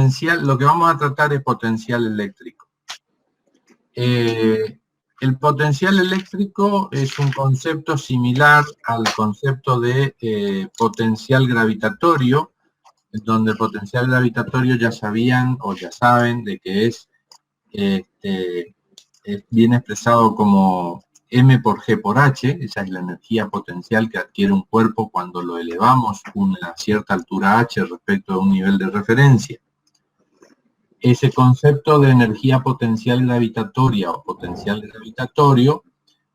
potencial, lo que vamos a tratar es potencial eléctrico. El potencial eléctrico es un concepto similar al concepto de potencial gravitatorio, donde el potencial gravitatorio ya sabían o ya saben de que es bien expresado como M por G por H. Esa es la energía potencial que adquiere un cuerpo cuando lo elevamos una cierta altura H respecto a un nivel de referencia. Ese concepto de energía potencial gravitatoria o potencial gravitatorio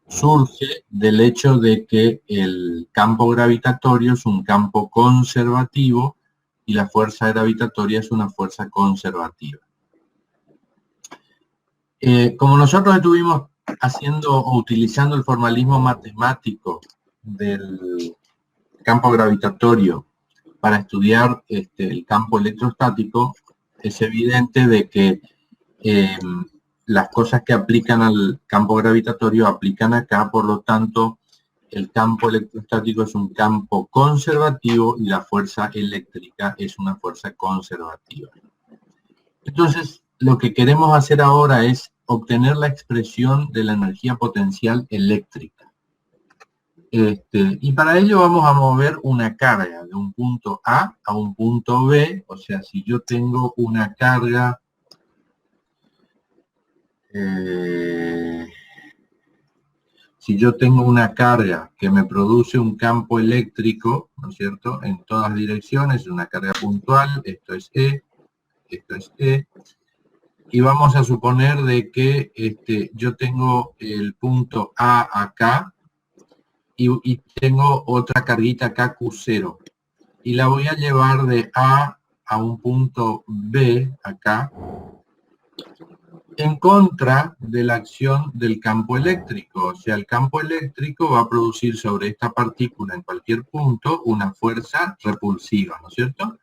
surge del hecho de que el campo gravitatorio es un campo conservativo y la fuerza gravitatoria es una fuerza conservativa. Como nosotros estuvimos haciendo o utilizando el formalismo matemático del campo gravitatorio para estudiar el campo electrostático, es evidente de que las cosas que aplican al campo gravitatorio aplican acá, por lo tanto, el campo electrostático es un campo conservativo y la fuerza eléctrica es una fuerza conservativa. Entonces, lo que queremos hacer ahora es obtener la expresión de la energía potencial eléctrica. Y para ello vamos a mover una carga de un punto A a un punto B. O sea, si yo tengo una carga que me produce un campo eléctrico, ¿no es cierto?, en todas direcciones, una carga puntual, esto es E, y vamos a suponer de que yo tengo el punto A acá y tengo otra carguita acá Q0, y la voy a llevar de A a un punto B acá, en contra de la acción del campo eléctrico. O sea, el campo eléctrico va a producir sobre esta partícula en cualquier punto una fuerza repulsiva, ¿no es cierto?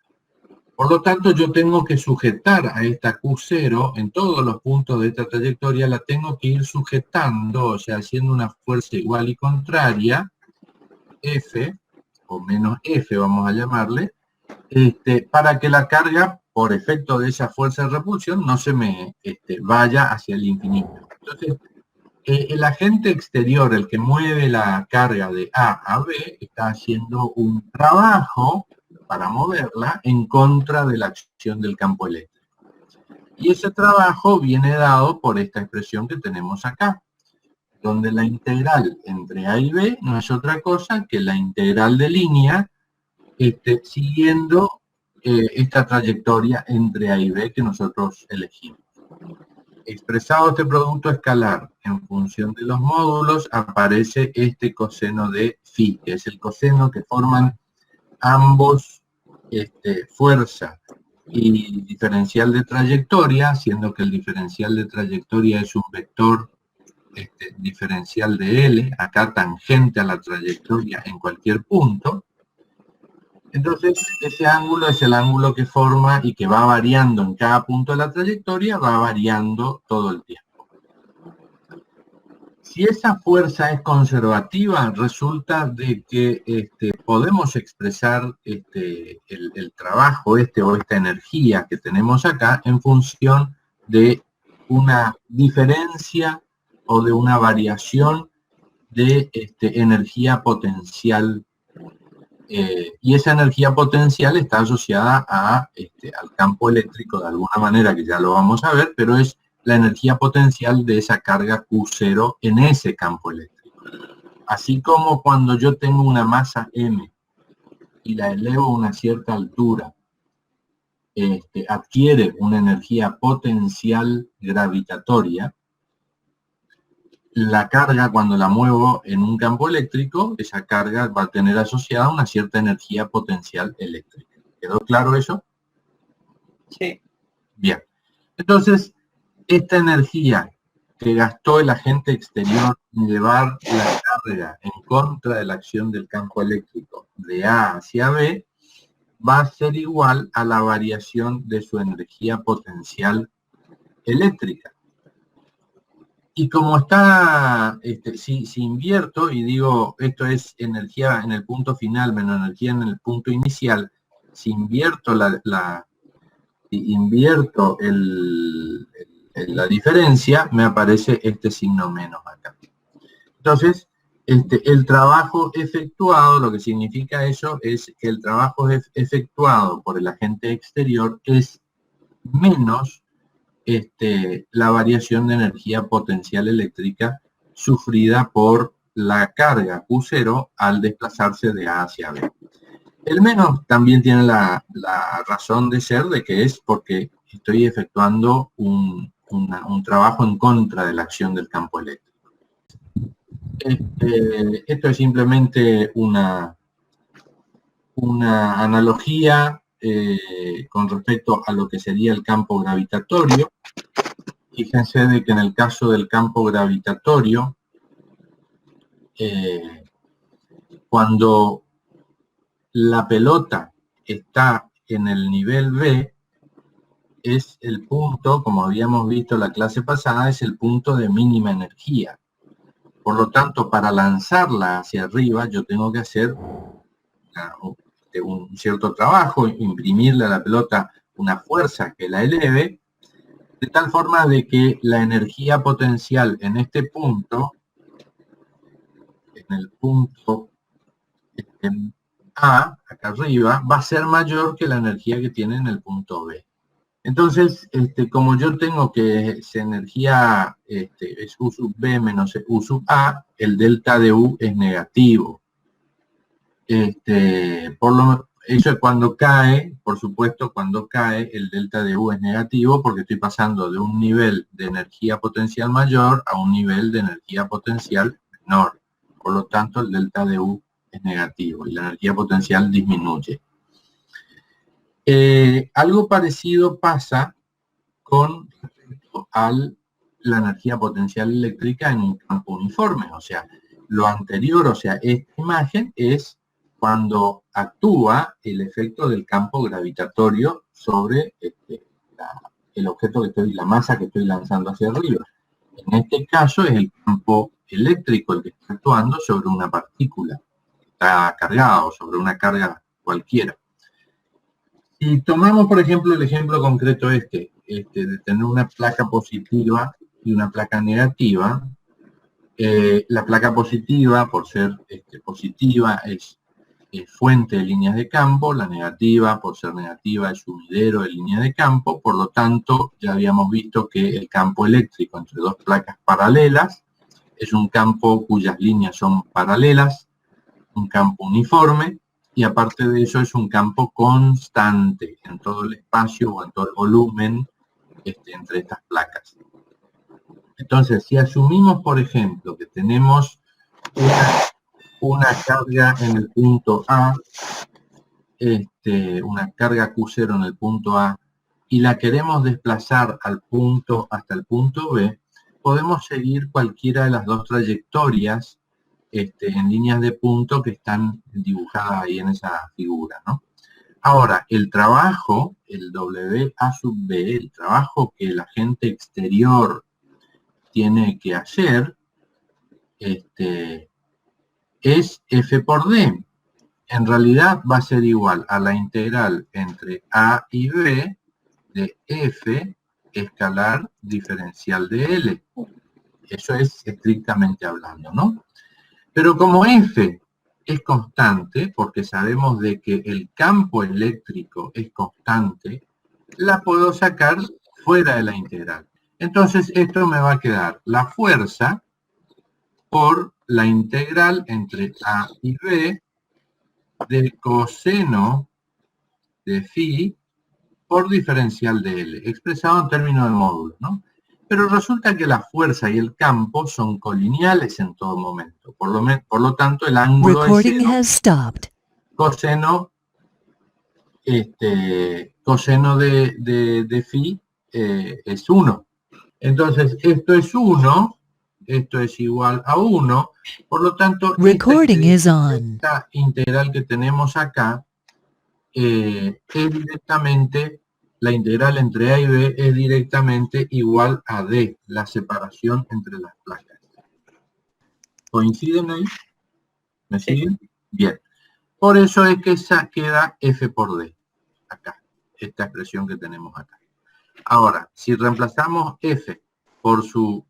Por lo tanto, yo tengo que sujetar a esta Q0 en todos los puntos de esta trayectoria, la tengo que ir sujetando, o sea, haciendo una fuerza igual y contraria, F, o menos F vamos a llamarle, para que la carga, por efecto de esa fuerza de repulsión, no se me vaya hacia el infinito. Entonces, el agente exterior, el que mueve la carga de A a B, está haciendo un trabajo para moverla en contra de la acción del campo eléctrico. Y ese trabajo viene dado por esta expresión que tenemos acá, donde la integral entre A y B no es otra cosa que la integral de línea siguiendo esta trayectoria entre A y B que nosotros elegimos. Expresado este producto escalar en función de los módulos, aparece este coseno de phi, que es el coseno que forman ambos fuerza y diferencial de trayectoria, siendo que el diferencial de trayectoria es un vector diferencial de L, acá tangente a la trayectoria en cualquier punto. Entonces, ese ángulo es el ángulo que forma y que va variando en cada punto de la trayectoria, va variando todo el tiempo. Si esa fuerza es conservativa, resulta de que podemos expresar el trabajo o esta energía que tenemos acá en función de una diferencia o de una variación de energía potencial. Y esa energía potencial está asociada al campo eléctrico de alguna manera, que ya lo vamos a ver, pero es la energía potencial de esa carga Q0 en ese campo eléctrico. Así como cuando yo tengo una masa M y la elevo a una cierta altura, adquiere una energía potencial gravitatoria, la carga, cuando la muevo en un campo eléctrico, esa carga va a tener asociada una cierta energía potencial eléctrica. ¿Quedó claro eso? Sí. Bien. Entonces, esta energía que gastó el agente exterior en llevar la carga en contra de la acción del campo eléctrico de A hacia B, va a ser igual a la variación de su energía potencial eléctrica. Y como está, si invierto y digo, esto es energía en el punto final menos energía en el punto inicial, si invierto si invierto la diferencia, me aparece este signo menos acá. Entonces, el trabajo efectuado, lo que significa eso es que el trabajo efectuado por el agente exterior es menos la variación de energía potencial eléctrica sufrida por la carga Q0 al desplazarse de A hacia B. El menos también tiene la razón de ser de que es porque estoy efectuando un trabajo en contra de la acción del campo eléctrico. Esto es simplemente una analogía con respecto a lo que sería el campo gravitatorio. Fíjense de que en el caso del campo gravitatorio, cuando la pelota está en el nivel B, es el punto, como habíamos visto en la clase pasada, es el punto de mínima energía. Por lo tanto, para lanzarla hacia arriba, yo tengo que hacer un cierto trabajo, imprimirle a la pelota una fuerza que la eleve, de tal forma de que la energía potencial en este punto, en el punto A, acá arriba, va a ser mayor que la energía que tiene en el punto B. Entonces, como yo tengo que esa energía es U sub B menos U sub A, el delta de U es negativo. Eso es cuando cae, por supuesto, cuando cae el delta de U es negativo porque estoy pasando de un nivel de energía potencial mayor a un nivel de energía potencial menor. Por lo tanto, el delta de U es negativo y la energía potencial disminuye. Algo parecido pasa con respecto a la energía potencial eléctrica en un campo uniforme. O sea, lo anterior, o sea, esta imagen es cuando actúa el efecto del campo gravitatorio sobre el objeto que estoy, la masa que estoy lanzando hacia arriba. En este caso es el campo eléctrico el que está actuando sobre una partícula que está cargada o sobre una carga cualquiera. Si tomamos, por ejemplo, el ejemplo concreto de tener una placa positiva y una placa negativa, la placa positiva, por ser positiva, es fuente de líneas de campo, la negativa, por ser negativa, es sumidero de líneas de campo, por lo tanto, ya habíamos visto que el campo eléctrico entre dos placas paralelas es un campo cuyas líneas son paralelas, un campo uniforme, y aparte de eso es un campo constante en todo el espacio o en todo el volumen entre estas placas. Entonces, si asumimos, por ejemplo, que tenemos una carga en el punto A, una carga Q0 en el punto A, y la queremos desplazar hasta el punto B, podemos seguir cualquiera de las dos trayectorias en líneas de punto que están dibujadas ahí en esa figura, ¿no? Ahora, el trabajo, el WA sub B, el trabajo que el agente exterior tiene que hacer, es F por D. En realidad va a ser igual a la integral entre A y B de F escalar diferencial de L. Eso es estrictamente hablando, ¿no? Pero como F es constante, porque sabemos de que el campo eléctrico es constante, la puedo sacar fuera de la integral. Entonces esto me va a quedar la fuerza por la integral entre A y B del coseno de phi por diferencial de L, expresado en términos de módulo, ¿no? Pero resulta que la fuerza y el campo son colineales en todo momento. Por lo tanto, el ángulo es coseno, coseno de phi es 1. Entonces, esto es 1, esto es igual a 1. Por lo tanto, esta integral que tenemos acá es directamente, la integral entre A y B es directamente igual a D, la separación entre las placas. ¿Coinciden ahí? ¿Me siguen? Bien. Por eso es que esa queda F por D, acá. esta expresión que tenemos acá. Ahora, si reemplazamos F por su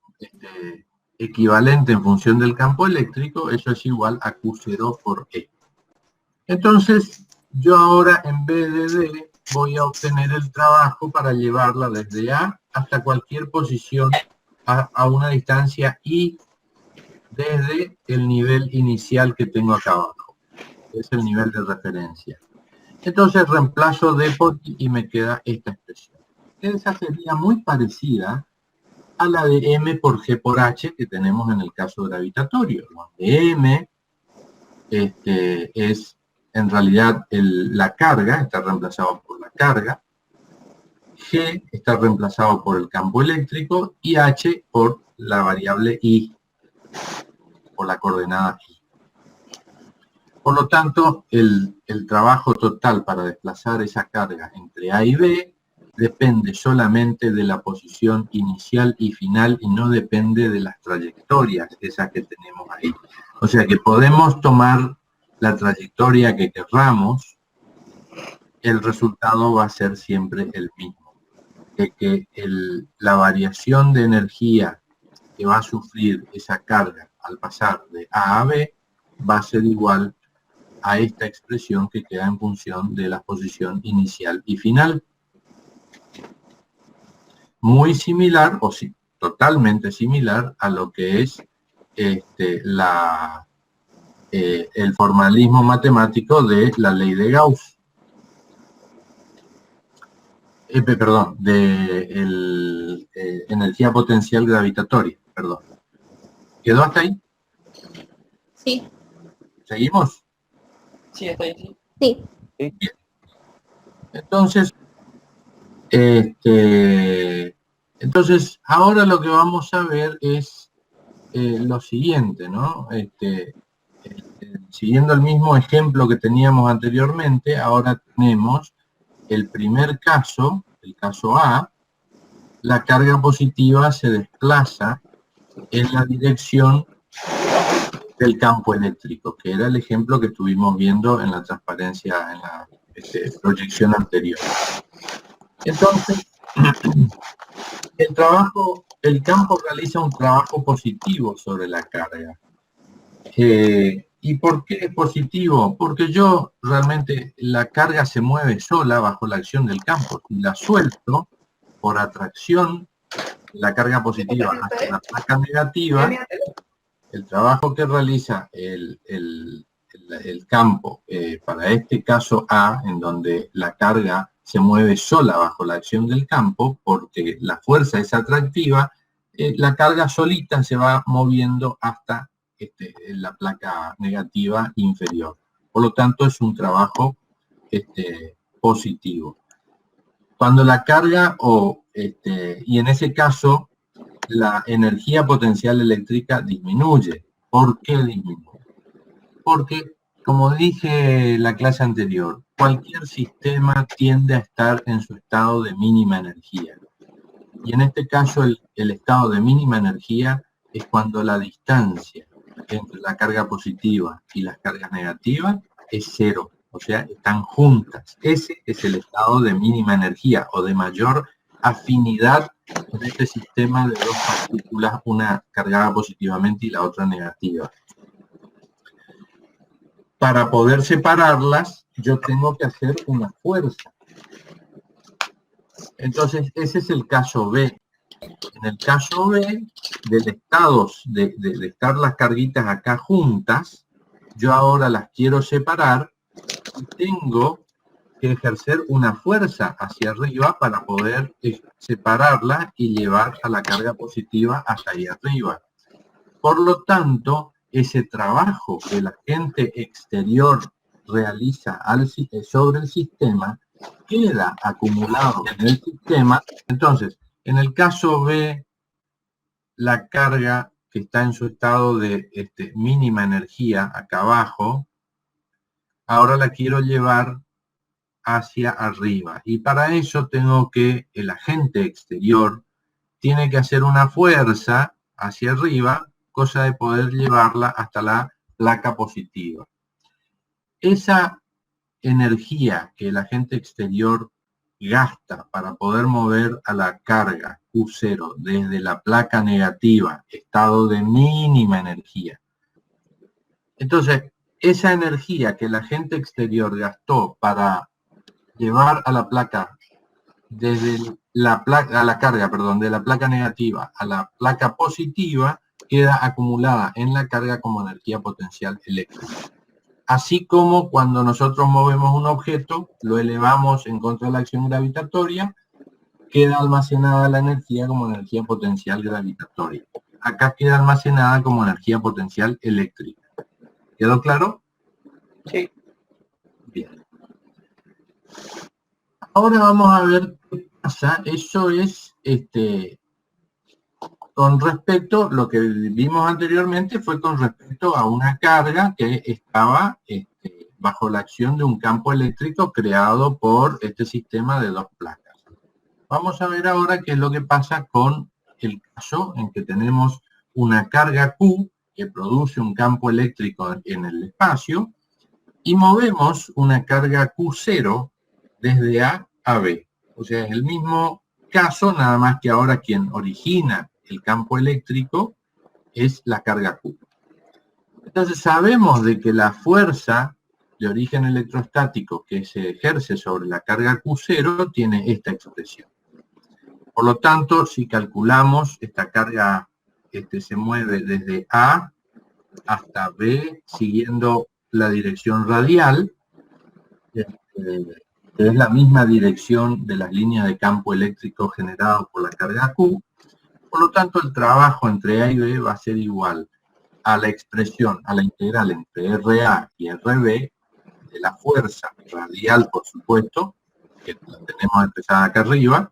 equivalente en función del campo eléctrico, eso es igual a Q0 por E. Entonces, yo ahora en vez de D voy a obtener el trabajo para llevarla desde A hasta cualquier posición a una distancia I desde el nivel inicial que tengo acá abajo. Es el nivel de referencia. Entonces reemplazo D por I y me queda esta expresión. Esa sería muy parecida a la de M por G por H que tenemos en el caso gravitatorio, donde M es en realidad la carga, está reemplazado por la carga, G está reemplazado por el campo eléctrico y H por la variable I, por la coordenada I. Por lo tanto, el trabajo total para desplazar esa carga entre A y B depende solamente de la posición inicial y final y no depende de las trayectorias esas que tenemos ahí. O sea que podemos tomar la trayectoria que querramos, el resultado va a ser siempre el mismo. De que la variación de energía que va a sufrir esa carga al pasar de A a B va a ser igual a esta expresión que queda en función de la posición inicial y final. Muy similar, o sí, totalmente similar a lo que es el formalismo matemático de la ley de Gauss. Perdón, de energía potencial gravitatoria, perdón. ¿Quedó hasta ahí? Sí. ¿Seguimos? Sí, estoy así. Sí. Bien. Entonces, ahora lo que vamos a ver es lo siguiente, ¿no? Siguiendo el mismo ejemplo que teníamos anteriormente, ahora tenemos el primer caso, el caso A, la carga positiva se desplaza en la dirección del campo eléctrico, que era el ejemplo que estuvimos viendo en la transparencia, en la proyección anterior. Entonces, el campo realiza un trabajo positivo sobre la carga. ¿Y por qué es positivo? Porque yo realmente la carga se mueve sola bajo la acción del campo. Si la suelto por atracción, la carga positiva hacia la placa negativa, el trabajo que realiza el campo, para este caso A, en donde la carga se mueve sola bajo la acción del campo, porque la fuerza es atractiva, la carga solita se va moviendo hasta la placa negativa inferior. Por lo tanto, es un trabajo positivo. Cuando la carga, y en ese caso, la energía potencial eléctrica disminuye. ¿Por qué disminuye? Porque, como dije en la clase anterior, cualquier sistema tiende a estar en su estado de mínima energía. Y en este caso, el estado de mínima energía es cuando la distancia entre la carga positiva y las cargas negativas es cero. O sea, están juntas. Ese es el estado de mínima energía o de mayor afinidad en este sistema de dos partículas, una cargada positivamente y la otra negativa. Para poder separarlas, yo tengo que hacer una fuerza. Entonces, ese es el caso B. En el caso B, del estado de estar las carguitas acá juntas, yo ahora las quiero separar y tengo que ejercer una fuerza hacia arriba para poder separarla y llevar a la carga positiva hasta ahí arriba. Por lo tanto, ese trabajo que el agente exterior realiza sobre el sistema queda acumulado en el sistema. Entonces, en el caso B, la carga que está en su estado de mínima energía acá abajo, ahora la quiero llevar hacia arriba. Y para eso tengo que, el agente exterior tiene que hacer una fuerza hacia arriba, cosa de poder llevarla hasta la placa positiva. Esa energía que el agente exterior gasta para poder mover a la carga Q0 desde la placa negativa, estado de mínima energía. Entonces, esa energía que el agente exterior gastó para llevar a la placa desde la carga, de la placa negativa a la placa positiva, queda acumulada en la carga como energía potencial eléctrica. Así como cuando nosotros movemos un objeto, lo elevamos en contra de la acción gravitatoria, queda almacenada la energía como energía potencial gravitatoria. Acá queda almacenada como energía potencial eléctrica. ¿Quedó claro? Sí. Bien. Ahora vamos a ver qué pasa. Eso es con respecto, lo que vimos anteriormente fue con respecto a una carga que estaba bajo la acción de un campo eléctrico creado por este sistema de dos placas. Vamos a ver ahora qué es lo que pasa con el caso en que tenemos una carga Q que produce un campo eléctrico en el espacio y movemos una carga Q0 desde A a B. O sea, es el mismo caso, nada más que ahora quien origina el campo eléctrico es la carga Q. Entonces sabemos de que la fuerza de origen electrostático que se ejerce sobre la carga Q0 tiene esta expresión. Por lo tanto, si calculamos, esta carga se mueve desde A hasta B siguiendo la dirección radial, que es la misma dirección de las líneas de campo eléctrico generadas por la carga Q. Por lo tanto, el trabajo entre A y B va a ser igual a la expresión, a la integral entre RA y RB de la fuerza radial, por supuesto, que la tenemos expresada acá arriba,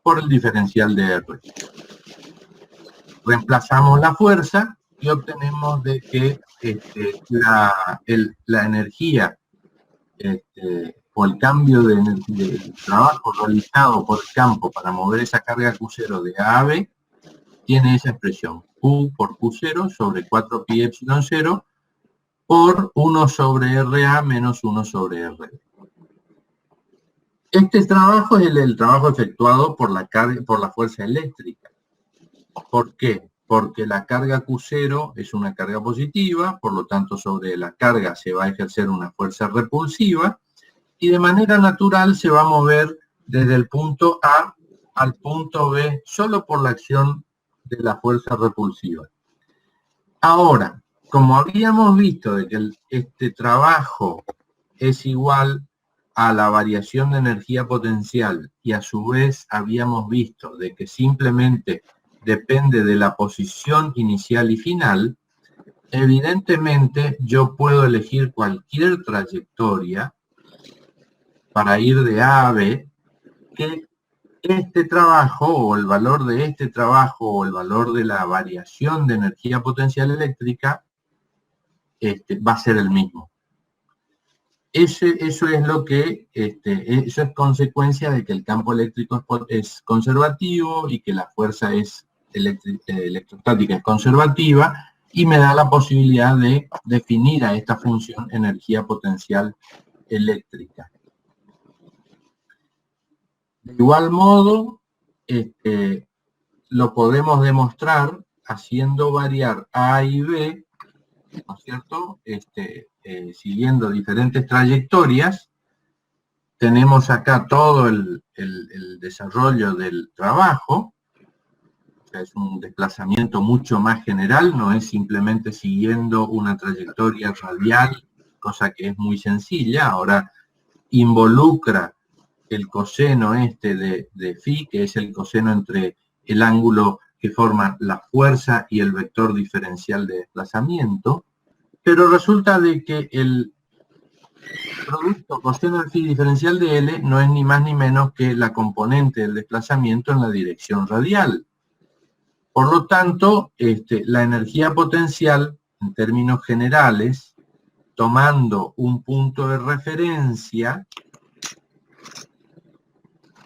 por el diferencial de R. Reemplazamos la fuerza y obtenemos de que la energía o el cambio de trabajo realizado por el campo para mover esa carga Q0 de A a B tiene esa expresión, Q por Q0 sobre 4pi epsilon 0 por 1 sobre RA menos 1 sobre RB. Este trabajo es el trabajo efectuado por la fuerza eléctrica. ¿Por qué? Porque la carga Q0 es una carga positiva, por lo tanto sobre la carga se va a ejercer una fuerza repulsiva y de manera natural se va a mover desde el punto A al punto B solo por la acción de la fuerza repulsiva. Ahora, como habíamos visto de que este trabajo es igual a la variación de energía potencial y a su vez habíamos visto de que simplemente depende de la posición inicial y final, evidentemente yo puedo elegir cualquier trayectoria para ir de A a B, que este trabajo o el valor de este trabajo o el valor de la variación de energía potencial eléctrica va a ser el mismo. Eso es lo que, eso es consecuencia de que el campo eléctrico es conservativo y que la fuerza electrostática es conservativa y me da la posibilidad de definir a esta función energía potencial eléctrica. De igual modo, lo podemos demostrar haciendo variar A y B, ¿no es cierto? Siguiendo diferentes trayectorias. Tenemos acá todo el desarrollo del trabajo. O sea, es un desplazamiento mucho más general, no es simplemente siguiendo una trayectoria radial, cosa que es muy sencilla. Ahora involucra el coseno de phi, que es el coseno entre el ángulo que forma la fuerza y el vector diferencial de desplazamiento, pero resulta de que el producto coseno de phi diferencial de L no es ni más ni menos que la componente del desplazamiento en la dirección radial. Por lo tanto, la energía potencial, en términos generales, tomando un punto de referencia,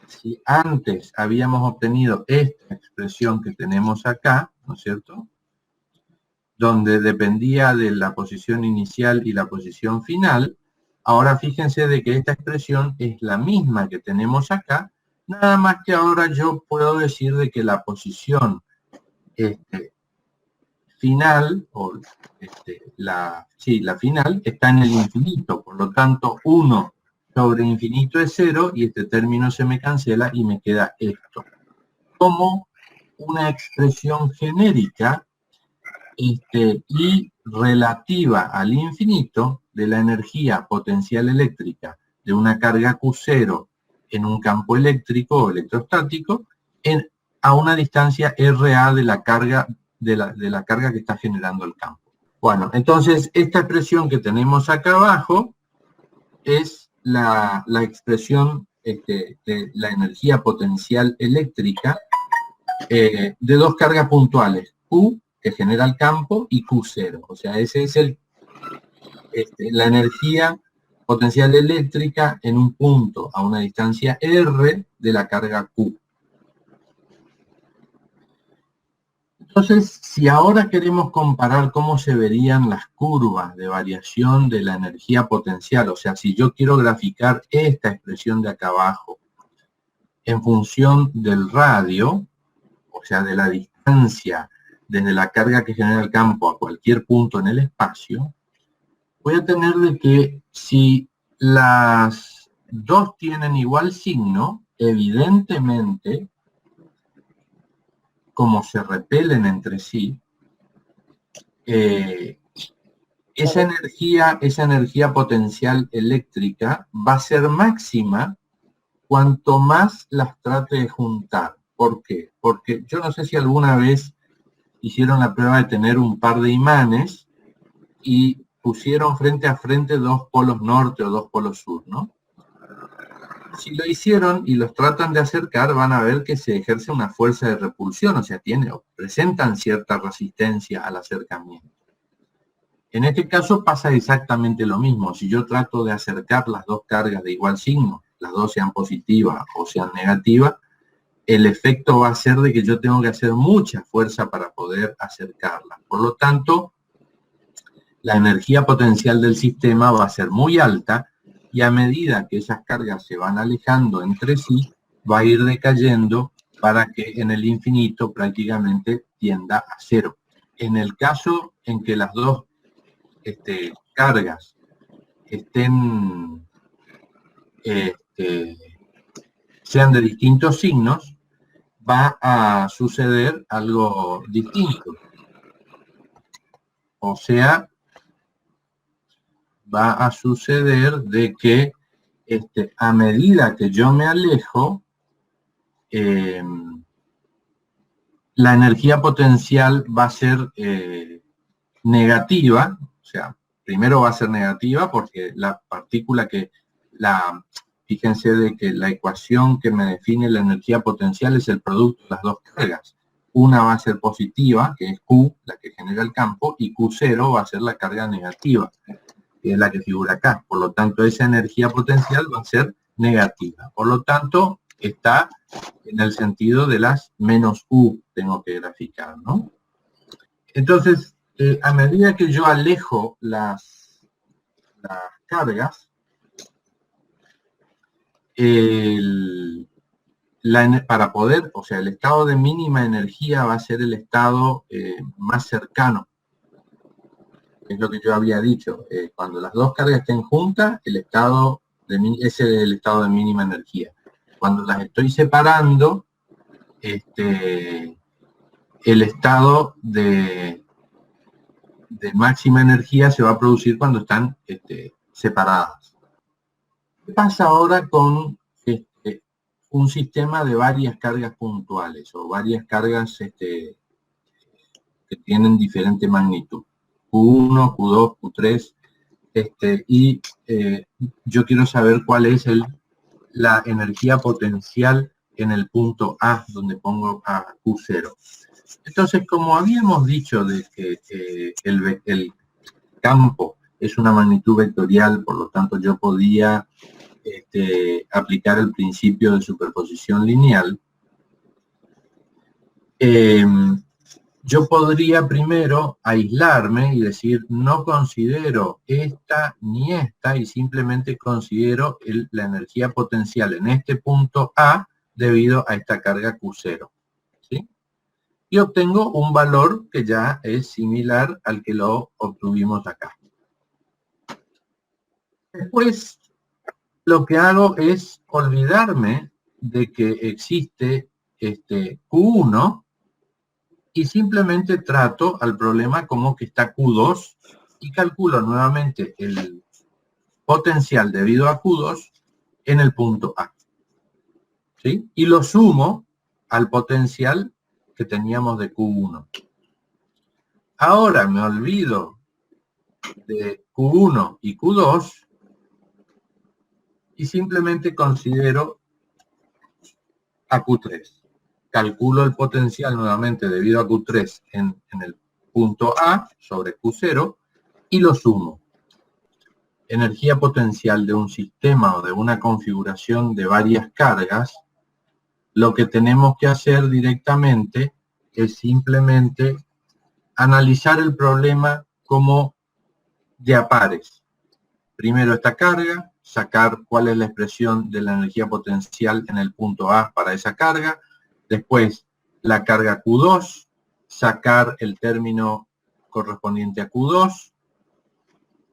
si antes habíamos obtenido esta expresión que tenemos acá, ¿no es cierto?, donde dependía de la posición inicial y la posición final, Ahora fíjense de que esta expresión es la misma que tenemos acá, nada más que ahora yo puedo decir de que la posición final, o la final, está en el infinito. Por lo tanto, 1 sobre infinito es 0 y este término se me cancela y me queda esto. Como una expresión genérica y relativa al infinito de la energía potencial eléctrica de una carga Q0 en un campo eléctrico o electrostático a una distancia RA de la carga de la carga que está generando el campo. Bueno, entonces esta expresión que tenemos acá abajo es la expresión de la energía potencial eléctrica de dos cargas puntuales, Q, que genera el campo, y Q0. O sea, ese es la energía potencial eléctrica en un punto a una distancia R de la carga Q. Entonces, si ahora queremos comparar cómo se verían las curvas de variación de la energía potencial, o sea, si yo quiero graficar esta expresión de acá abajo en función del radio, o sea, de la distancia desde la carga que genera el campo a cualquier punto en el espacio, voy a tener de que si las dos tienen igual signo, evidentemente, como se repelen entre sí, esa energía potencial eléctrica va a ser máxima cuanto más las trate de juntar. ¿Por qué? Porque yo no sé si alguna vez hicieron la prueba de tener un par de imanes y pusieron frente a frente dos polos norte o dos polos sur, ¿no? Si lo hicieron y los tratan de acercar, van a ver que se ejerce una fuerza de repulsión, o sea, presentan cierta resistencia al acercamiento. En este caso pasa exactamente lo mismo. Si yo trato de acercar las dos cargas de igual signo, las dos sean positivas o sean negativas, el efecto va a ser de que yo tengo que hacer mucha fuerza para poder acercarlas. Por lo tanto, la energía potencial del sistema va a ser muy alta y a medida que esas cargas se van alejando entre sí, va a ir decayendo para que en el infinito prácticamente tienda a cero. En el caso en que las dos cargas sean de distintos signos, va a suceder algo distinto. O sea, va a suceder de que a medida que yo me alejo, la energía potencial va a ser negativa, o sea, primero va a ser negativa porque la partícula fíjense de que la ecuación que me define la energía potencial es el producto de las dos cargas. Una va a ser positiva, que es Q, la que genera el campo, y Q0 va a ser la carga negativa, que es la que figura acá. Por lo tanto, esa energía potencial va a ser negativa. Por lo tanto, está en el sentido de las menos U, tengo que graficar, ¿no? Entonces, a medida que yo alejo las cargas, para poder, o sea, el estado de mínima energía va a ser el estado más cercano. Es lo que yo había dicho. Cuando las dos cargas estén juntas, ese es el estado de mínima energía. Cuando las estoy separando, el estado de máxima energía se va a producir cuando están separadas. ¿Qué pasa ahora con un sistema de varias cargas puntuales o varias cargas que tienen diferente magnitud? Q1, Q2, Q3, y yo quiero saber cuál es la energía potencial en el punto A, donde pongo a Q0. Entonces, como habíamos dicho de que el campo es una magnitud vectorial, por lo tanto yo podía aplicar el principio de superposición lineal, yo podría primero aislarme y decir, no considero esta ni esta, y simplemente considero la energía potencial en este punto A debido a esta carga Q0. ¿Sí? Y obtengo un valor que ya es similar al que lo obtuvimos acá. Después, lo que hago es olvidarme de que existe Q1 y simplemente trato al problema como que está Q2 y calculo nuevamente el potencial debido a Q2 en el punto A. ¿Sí? Y lo sumo al potencial que teníamos de Q1. Ahora me olvido de Q1 y Q2 y simplemente considero a Q3. Calculo el potencial nuevamente debido a Q3 en el punto A sobre Q0 y lo sumo. Energía potencial de un sistema o de una configuración de varias cargas, lo que tenemos que hacer directamente es simplemente analizar el problema como de a pares. Primero esta carga, sacar cuál es la expresión de la energía potencial en el punto A para esa carga. Después la carga Q2, sacar el término correspondiente a Q2.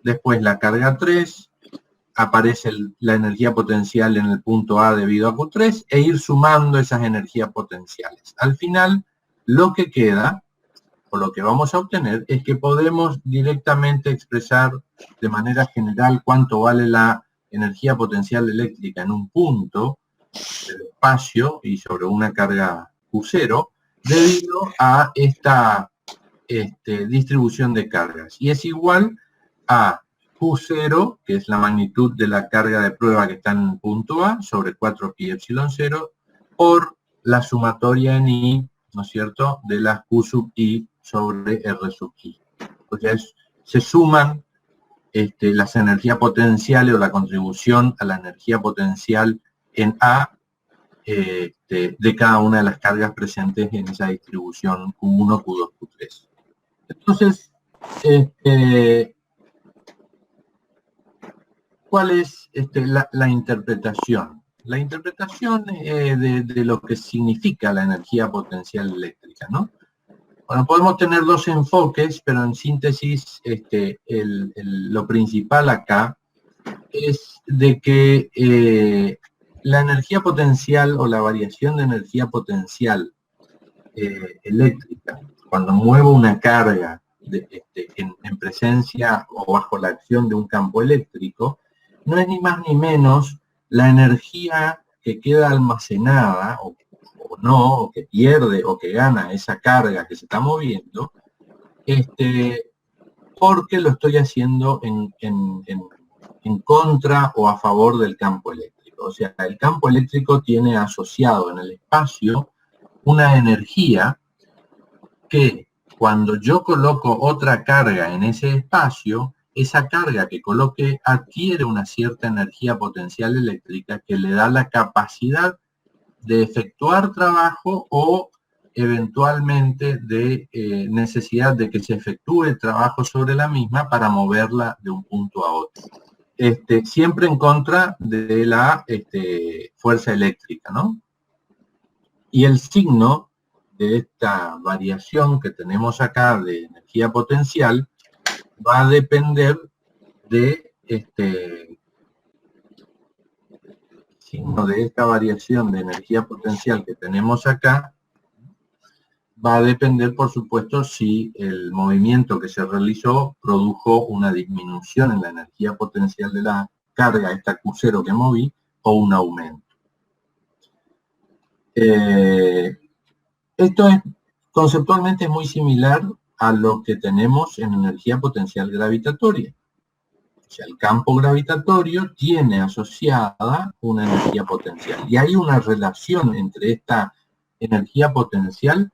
Después la carga 3, aparece la energía potencial en el punto A debido a Q3 e ir sumando esas energías potenciales. Al final, lo que queda, o lo que vamos a obtener, es que podemos directamente expresar de manera general cuánto vale la energía potencial eléctrica en un punto del espacio y sobre una carga Q0 debido a esta distribución de cargas. Y es igual a Q0, que es la magnitud de la carga de prueba que está en el punto A, sobre 4pi epsilon 0, por la sumatoria en I, ¿no es cierto?, de las Q sub I sobre R sub I. Entonces, se suman las energías potenciales o la contribución a la energía potencial en A de cada una de las cargas presentes en esa distribución Q1, Q2, Q3. Entonces, ¿cuál es la interpretación? La interpretación de lo que significa la energía potencial eléctrica, ¿no? Bueno, podemos tener dos enfoques, pero en síntesis lo principal acá es de que la energía potencial o la variación de energía potencial eléctrica, cuando muevo una carga en presencia o bajo la acción de un campo eléctrico, no es ni más ni menos la energía que queda almacenada o no, o que pierde o que gana esa carga que se está moviendo, porque lo estoy haciendo en contra o a favor del campo eléctrico. O sea, el campo eléctrico tiene asociado en el espacio una energía que cuando yo coloco otra carga en ese espacio, esa carga que coloque adquiere una cierta energía potencial eléctrica que le da la capacidad de efectuar trabajo o eventualmente de necesidad de que se efectúe trabajo sobre la misma para moverla de un punto a otro. Siempre en contra de la fuerza eléctrica, ¿no? Y el signo de esta variación que tenemos acá de energía potencial va a depender de signo de esta variación de energía potencial que tenemos acá, va a depender, por supuesto, si el movimiento que se realizó produjo una disminución en la energía potencial de la carga, esta Q0 que moví, o un aumento. Esto es conceptualmente muy similar a lo que tenemos en energía potencial gravitatoria. O sea, el campo gravitatorio tiene asociada una energía potencial. Y hay una relación entre esta energía potencial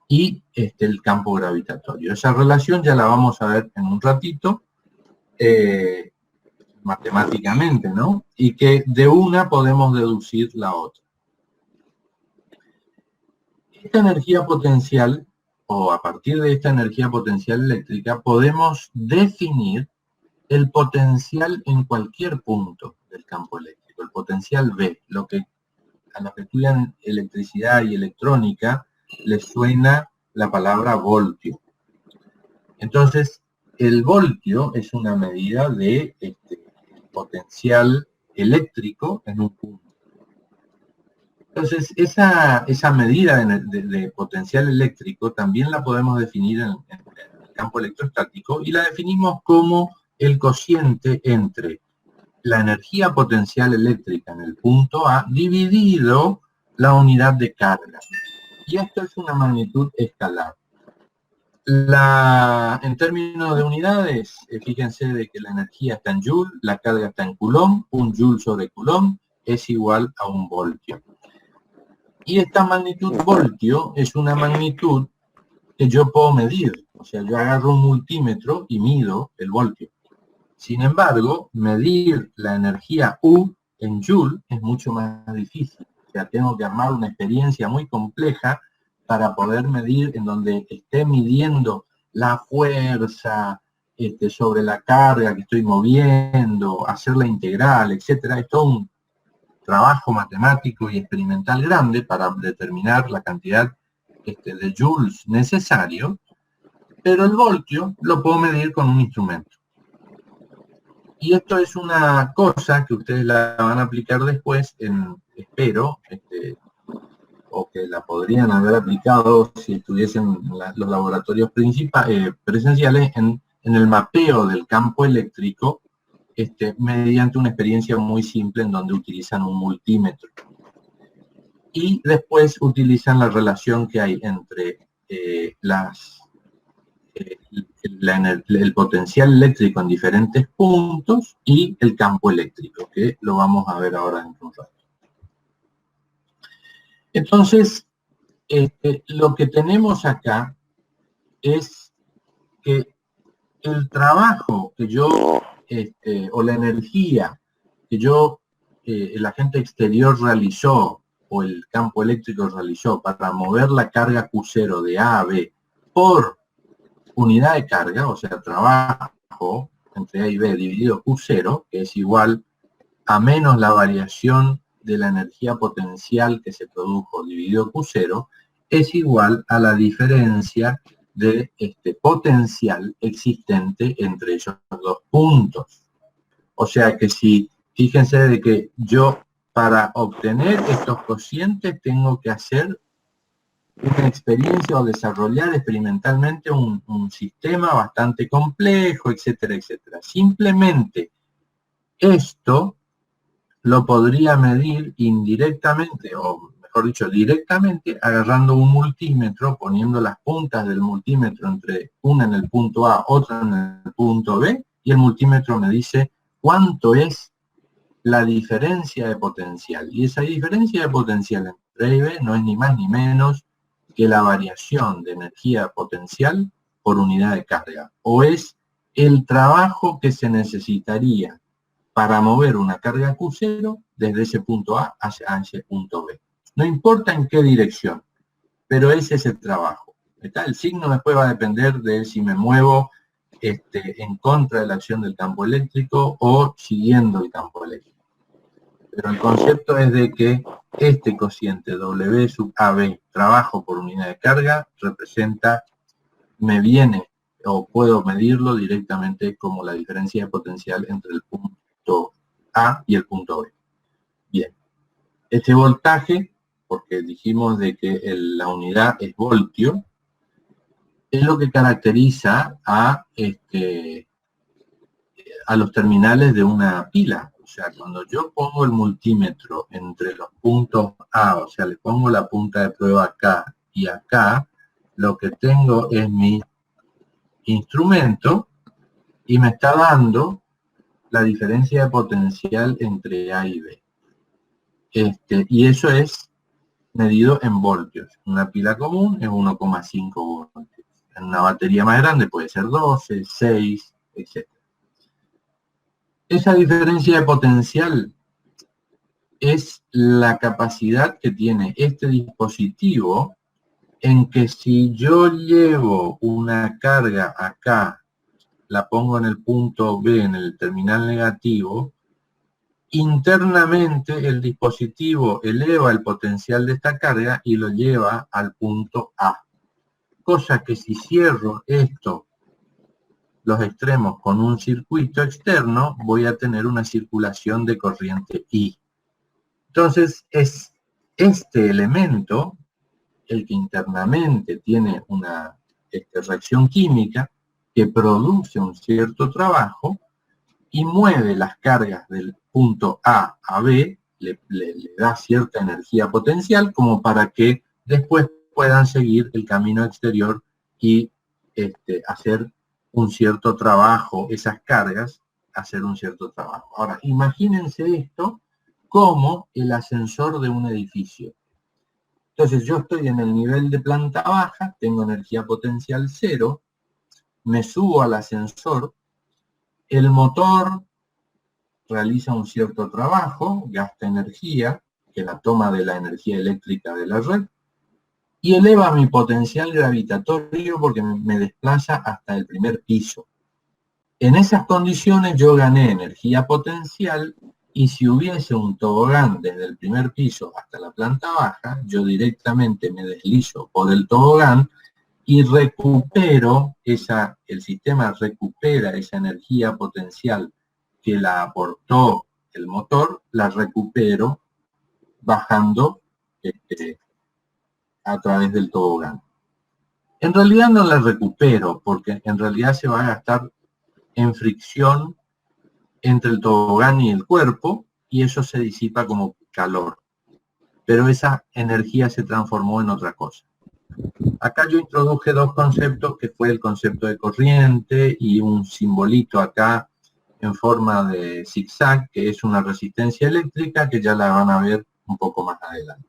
y el campo gravitatorio. Esa relación ya la vamos a ver en un ratito, matemáticamente, ¿no? Y que de una podemos deducir la otra. Esta energía potencial o a partir de esta energía potencial eléctrica, podemos definir el potencial en cualquier punto del campo eléctrico, el potencial V, lo que a los que estudian electricidad y electrónica les suena la palabra voltio. Entonces, el voltio es una medida de potencial eléctrico en un punto. Entonces, esa medida de potencial eléctrico también la podemos definir en el campo electrostático y la definimos como el cociente entre la energía potencial eléctrica en el punto A dividido la unidad de carga. Y esto es una magnitud escalar. En términos de unidades, fíjense de que la energía está en joule, la carga está en coulomb, un joule sobre coulomb es igual a un voltio. Y esta magnitud voltio es una magnitud que yo puedo medir. O sea, yo agarro un multímetro y mido el voltio. Sin embargo, medir la energía U en joule es mucho más difícil. O sea, tengo que armar una experiencia muy compleja para poder medir en donde esté midiendo la fuerza sobre la carga que estoy moviendo, hacer la integral, etcétera. Es todo un trabajo matemático y experimental grande para determinar la cantidad de joules necesario, pero el voltio lo puedo medir con un instrumento. Y esto es una cosa que ustedes la van a aplicar después, espero, o que la podrían haber aplicado si estuviesen los laboratorios presenciales en el mapeo del campo eléctrico, mediante una experiencia muy simple en donde utilizan un multímetro. Y después utilizan la relación que hay entre el potencial eléctrico en diferentes puntos y el campo eléctrico, que lo vamos a ver ahora en un rato. Entonces, lo que tenemos acá es que el trabajo que yo, o la energía que el agente exterior realizó, o el campo eléctrico realizó para mover la carga Q0 de A a B por unidad de carga, o sea, trabajo entre A y B dividido Q0, que es igual a menos la variación de la energía potencial que se produjo dividido Q0, es igual a la diferencia de potencial existente entre esos dos puntos. O sea que si, fíjense de que yo para obtener estos cocientes tengo que hacer una experiencia o desarrollar experimentalmente un sistema bastante complejo, etcétera, etcétera. Simplemente esto lo podría medir indirectamente, o mejor dicho, directamente, agarrando un multímetro, poniendo las puntas del multímetro entre una en el punto A, otra en el punto B, y el multímetro me dice cuánto es la diferencia de potencial. Y esa diferencia de potencial entre A y B no es ni más ni menos que la variación de energía potencial por unidad de carga, o es el trabajo que se necesitaría para mover una carga Q0 desde ese punto A hacia ese punto B. No importa en qué dirección, pero ese es el trabajo. El signo después va a depender de si me muevo en contra de la acción del campo eléctrico o siguiendo el campo eléctrico. Pero el concepto es de que este cociente W sub AB, trabajo por unidad de carga, representa, me viene, o puedo medirlo directamente como la diferencia de potencial entre el punto A y el punto B. Bien, este voltaje, porque dijimos de que la unidad es voltio, es lo que caracteriza a los terminales de una pila. O sea, cuando yo pongo el multímetro entre los puntos A, o sea, le pongo la punta de prueba acá y acá, lo que tengo es mi instrumento y me está dando la diferencia de potencial entre A y B. Y eso es medido en voltios. Una pila común es 1,5 voltios. En una batería más grande puede ser 12, 6, etc. Esa diferencia de potencial es la capacidad que tiene este dispositivo en que si yo llevo una carga acá, la pongo en el punto B, en el terminal negativo, internamente el dispositivo eleva el potencial de esta carga y lo lleva al punto A. Cosa que si cierro esto, los extremos con un circuito externo, voy a tener una circulación de corriente I. Entonces, es este elemento el que internamente tiene una reacción química que produce un cierto trabajo y mueve las cargas del punto A a B, le da cierta energía potencial como para que después puedan seguir el camino exterior y hacer un cierto trabajo, esas cargas, hacer un cierto trabajo. Ahora, imagínense esto como el ascensor de un edificio. Entonces yo estoy en el nivel de planta baja, tengo energía potencial 0, me subo al ascensor, el motor realiza un cierto trabajo, gasta energía, que la toma de la energía eléctrica de la red, y eleva mi potencial gravitatorio porque me desplaza hasta el primer piso. En esas condiciones yo gané energía potencial y si hubiese un tobogán desde el primer piso hasta la planta baja, yo directamente me deslizo por el tobogán y recupero el sistema recupera esa energía potencial que la aportó el motor, la recupero bajando a través del tobogán. En realidad no la recupero, porque en realidad se va a gastar en fricción entre el tobogán y el cuerpo, y eso se disipa como calor. Pero esa energía se transformó en otra cosa. Acá yo introduje dos conceptos, que fue el concepto de corriente y un simbolito acá en forma de zigzag, que es una resistencia eléctrica, que ya la van a ver un poco más adelante.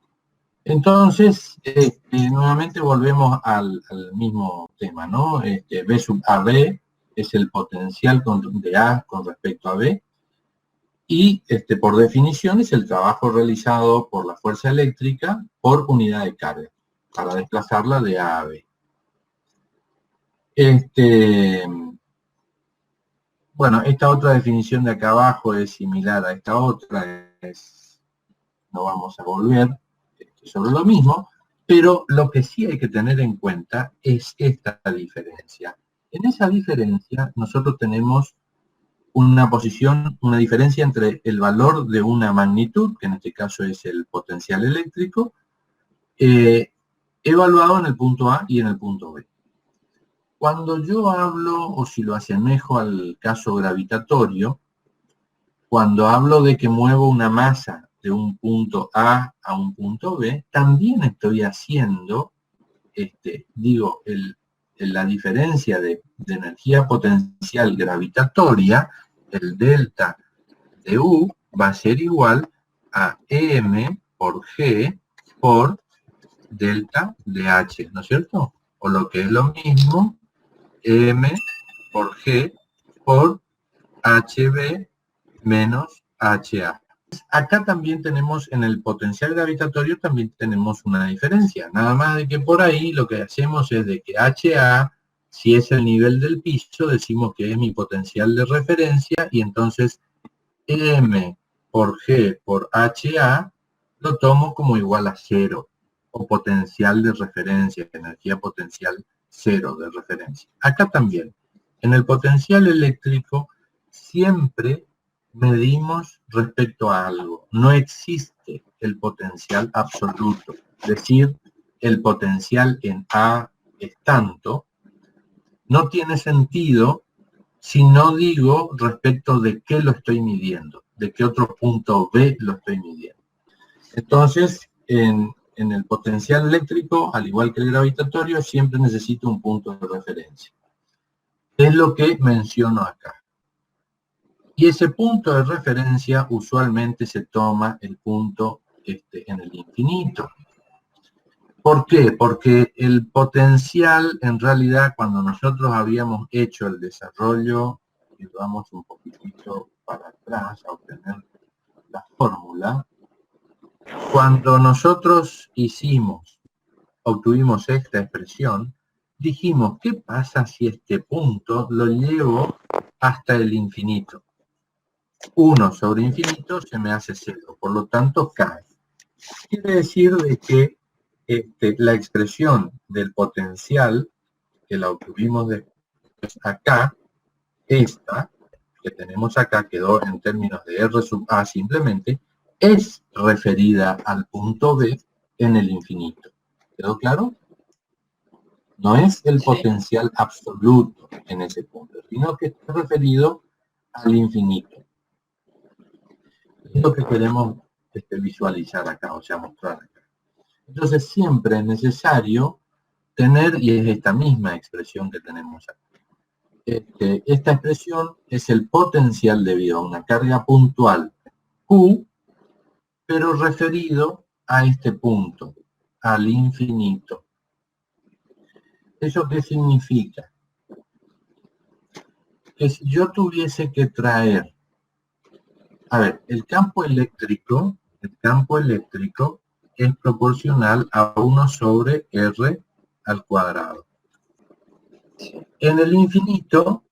Entonces, nuevamente volvemos al mismo tema, ¿no? B sub AB es el potencial de A con respecto a B, y por definición es el trabajo realizado por la fuerza eléctrica por unidad de carga, para desplazarla de A a B. Bueno, esta otra definición de acá abajo es similar a esta otra, no vamos a volver sobre lo mismo, pero lo que sí hay que tener en cuenta es esta diferencia. En esa diferencia nosotros tenemos una diferencia entre el valor de una magnitud, que en este caso es el potencial eléctrico, evaluado en el punto A y en el punto B. Cuando yo hablo, o si lo asemejo al caso gravitatorio, cuando hablo de que muevo una masa de un punto A a un punto B, también estoy haciendo, la diferencia de energía potencial gravitatoria, el delta de U va a ser igual a M por G por delta de H, ¿no es cierto? O lo que es lo mismo, M por G por HB menos HA. Acá también tenemos, en el potencial gravitatorio también tenemos una diferencia. Nada más de que por ahí lo que hacemos es de que HA, si es el nivel del piso, decimos que es mi potencial de referencia y entonces M por G por HA lo tomo como igual a 0 o potencial de referencia, energía potencial 0 de referencia. Acá también, en el potencial eléctrico, siempre medimos respecto a algo. No existe el potencial absoluto. Es decir, el potencial en A es tanto. No tiene sentido si no digo respecto de qué lo estoy midiendo, de qué otro punto B lo estoy midiendo. Entonces, en el potencial eléctrico, al igual que el gravitatorio, siempre necesito un punto de referencia. Es lo que menciono acá. Y ese punto de referencia usualmente se toma el punto en el infinito. ¿Por qué? Porque el potencial, en realidad, cuando nosotros habíamos hecho el desarrollo, y vamos un poquitito para atrás a obtener la fórmula, cuando nosotros hicimos obtuvimos esta expresión, dijimos, ¿qué pasa si este punto lo llevo hasta el infinito? 1 sobre infinito se me hace 0, por lo tanto cae. Quiere decir de que la expresión del potencial que la obtuvimos después acá, esta que tenemos acá, quedó en términos de R sub A simplemente, es referida al punto B en el infinito. ¿Quedó claro? No es el potencial absoluto en ese punto, sino que está referido al infinito. Es lo que queremos visualizar acá, o sea, mostrar acá. Entonces siempre es necesario tener, y es esta misma expresión que tenemos acá. Esta expresión es el potencial debido a una carga puntual Q, pero referido a este punto, al infinito. ¿Eso qué significa? Que si yo tuviese que traer, a ver, el campo eléctrico es proporcional a 1 sobre R al cuadrado. En el infinito,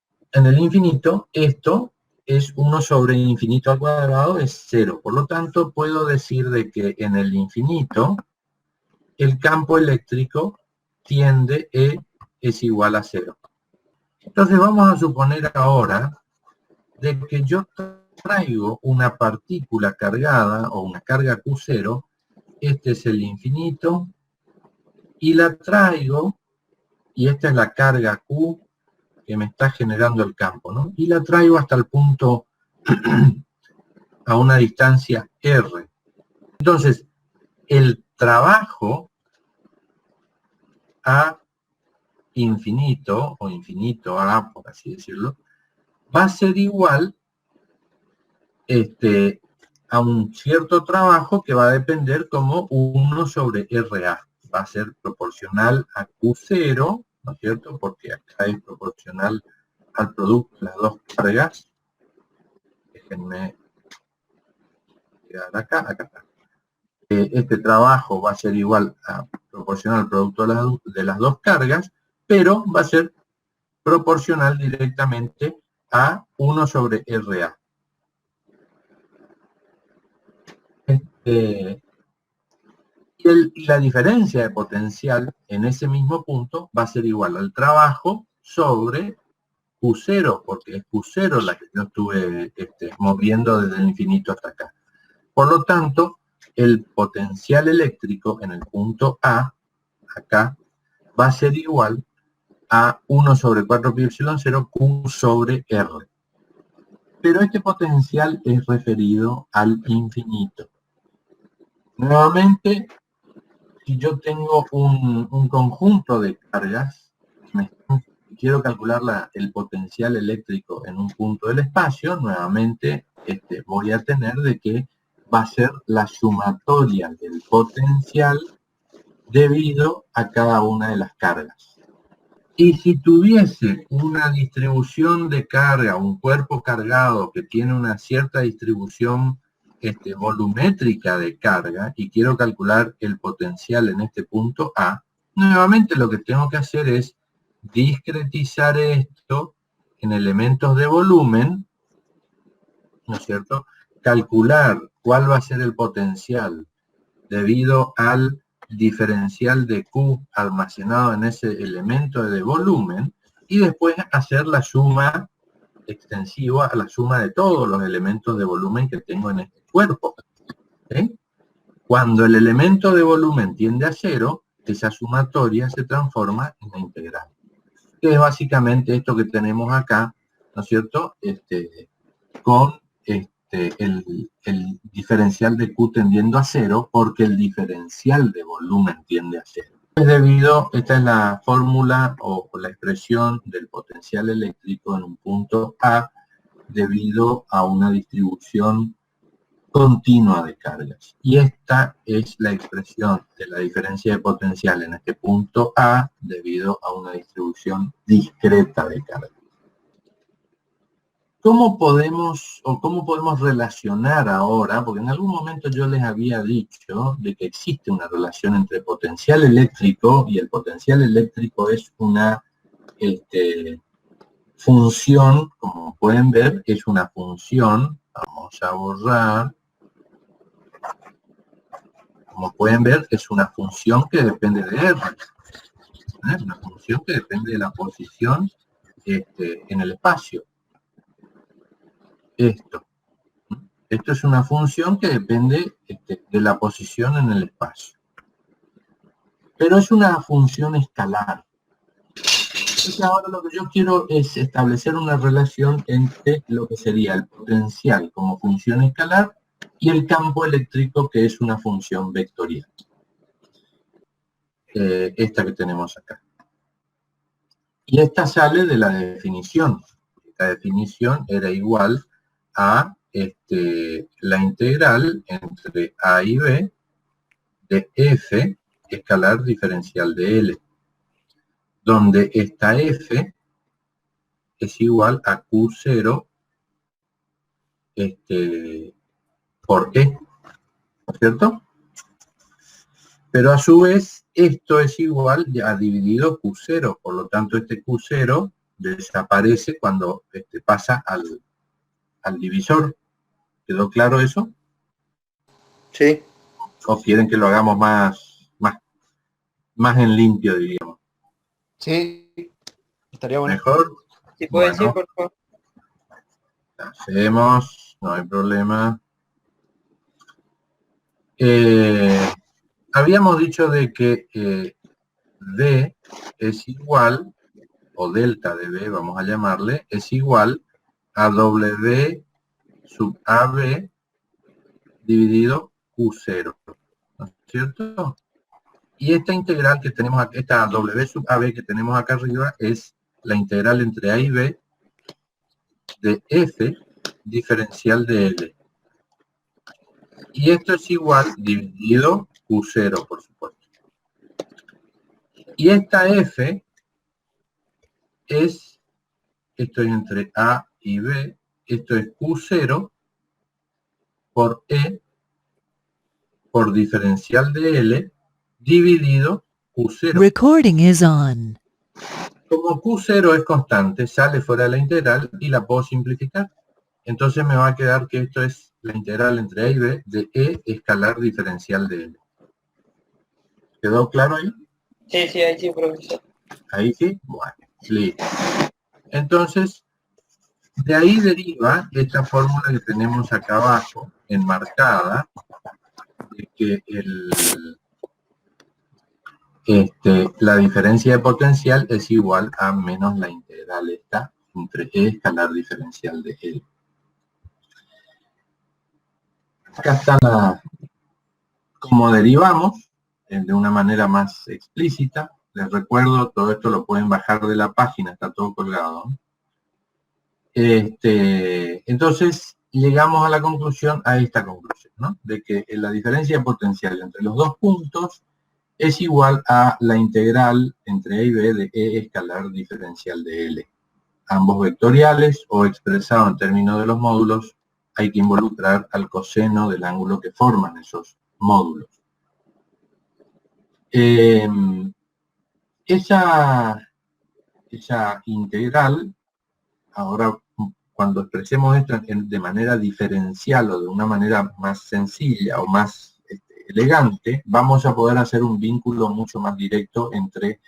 esto es 1 sobre infinito al cuadrado, es 0. Por lo tanto, puedo decir de que en el infinito, el campo eléctrico tiende E es igual a 0. Entonces vamos a suponer ahora de que yo traigo una partícula cargada o una carga Q0, este es el infinito, y la traigo, y esta es la carga Q que me está generando el campo, ¿no? Y la traigo hasta el punto a una distancia R. Entonces, el trabajo a infinito, o infinito a, por así decirlo, va a ser igual a un cierto trabajo que va a depender como 1 sobre RA. Va a ser proporcional a Q0, ¿no es cierto? Porque acá es proporcional al producto de las dos cargas. Déjenme llegar acá está. Este trabajo va a ser igual a proporcional al producto de las dos cargas, pero va a ser proporcional directamente a 1 sobre RA. Y la diferencia de potencial en ese mismo punto va a ser igual al trabajo sobre Q0, porque es Q0 la que yo estuve moviendo desde el infinito hasta acá. Por lo tanto, el potencial eléctrico en el punto A, acá, va a ser igual a 1 sobre 4 pi epsilon 0 Q sobre R. Pero este potencial es referido al infinito. Nuevamente, si yo tengo un conjunto de cargas, quiero calcular el potencial eléctrico en un punto del espacio, nuevamente voy a tener de que va a ser la sumatoria del potencial debido a cada una de las cargas. Y si tuviese una distribución de carga, un cuerpo cargado que tiene una cierta distribución volumétrica de carga y quiero calcular el potencial en este punto A, nuevamente lo que tengo que hacer es discretizar esto en elementos de volumen, ¿no es cierto? Calcular cuál va a ser el potencial debido al diferencial de Q almacenado en ese elemento de volumen y después hacer la suma extensiva a la suma de todos los elementos de volumen que tengo en este cuerpo. ¿Sí? Cuando el elemento de volumen tiende a 0, esa sumatoria se transforma en la integral. Que es básicamente esto que tenemos acá, ¿no es cierto? Con el diferencial de Q tendiendo a 0, porque el diferencial de volumen tiende a 0. Esta es la fórmula o la expresión del potencial eléctrico en un punto A debido a una distribución continua de cargas. Y esta es la expresión de la diferencia de potencial en este punto A debido a una distribución discreta de cargas. ¿Cómo podemos relacionar ahora? Porque en algún momento yo les había dicho de que existe una relación entre potencial eléctrico, y el potencial eléctrico es una función, como pueden ver, es una función. Vamos a borrar. Como pueden ver, es una función que depende de R. Una función que depende de la posición en el espacio. Esto es una función que depende de la posición en el espacio. Pero es una función escalar. Entonces ahora lo que yo quiero es establecer una relación entre lo que sería el potencial como función escalar y el campo eléctrico, que es una función vectorial. Esta que tenemos acá. Y esta sale de la definición. La definición era igual a la integral entre A y B de F escalar diferencial de L, donde esta F es igual a Q0 por E, ¿no es cierto? Pero a su vez esto es igual a dividido Q0, por lo tanto este Q0 desaparece cuando pasa al divisor. ¿Quedó claro eso? Sí. ¿O quieren que lo hagamos más en limpio, diríamos? Sí. Estaría bueno. ¿Mejor? Si puede Bueno, decir, por favor. hacemos, no hay problema. Habíamos dicho de que D es igual, o delta de B, vamos a llamarle, es igual a W sub AB dividido Q0, ¿no es cierto? Y esta integral que tenemos aquí, esta W sub AB que tenemos acá arriba, es la integral entre A y B de F diferencial de L. Y esto es igual dividido Q0, por supuesto. Y esta F es, esto es entre A y B, esto es Q0 por E por diferencial de L dividido Q0. Recording is on. Como Q0 es constante, sale fuera de la integral y la puedo simplificar. Entonces me va a quedar que esto es la integral entre A y B de E escalar diferencial de L. ¿Quedó claro ahí? Sí, ahí sí, profesor. Ahí sí. Bueno, listo. Entonces, de ahí deriva esta fórmula que tenemos acá abajo, enmarcada, de que la diferencia de potencial es igual a menos la integral esta entre E escalar diferencial de L. Acá está como derivamos de una manera más explícita. Les recuerdo, todo esto lo pueden bajar de la página, está todo colgado. Entonces, llegamos a la conclusión, a esta conclusión, ¿no? De que la diferencia de potencial entre los dos puntos es igual a la integral entre A y B de E escalar diferencial de L. Ambos vectoriales, o expresado en términos de los módulos, hay que involucrar al coseno del ángulo que forman esos módulos. Esa integral, ahora cuando expresemos esto de manera diferencial o de una manera más sencilla o más elegante, vamos a poder hacer un vínculo mucho más directo entre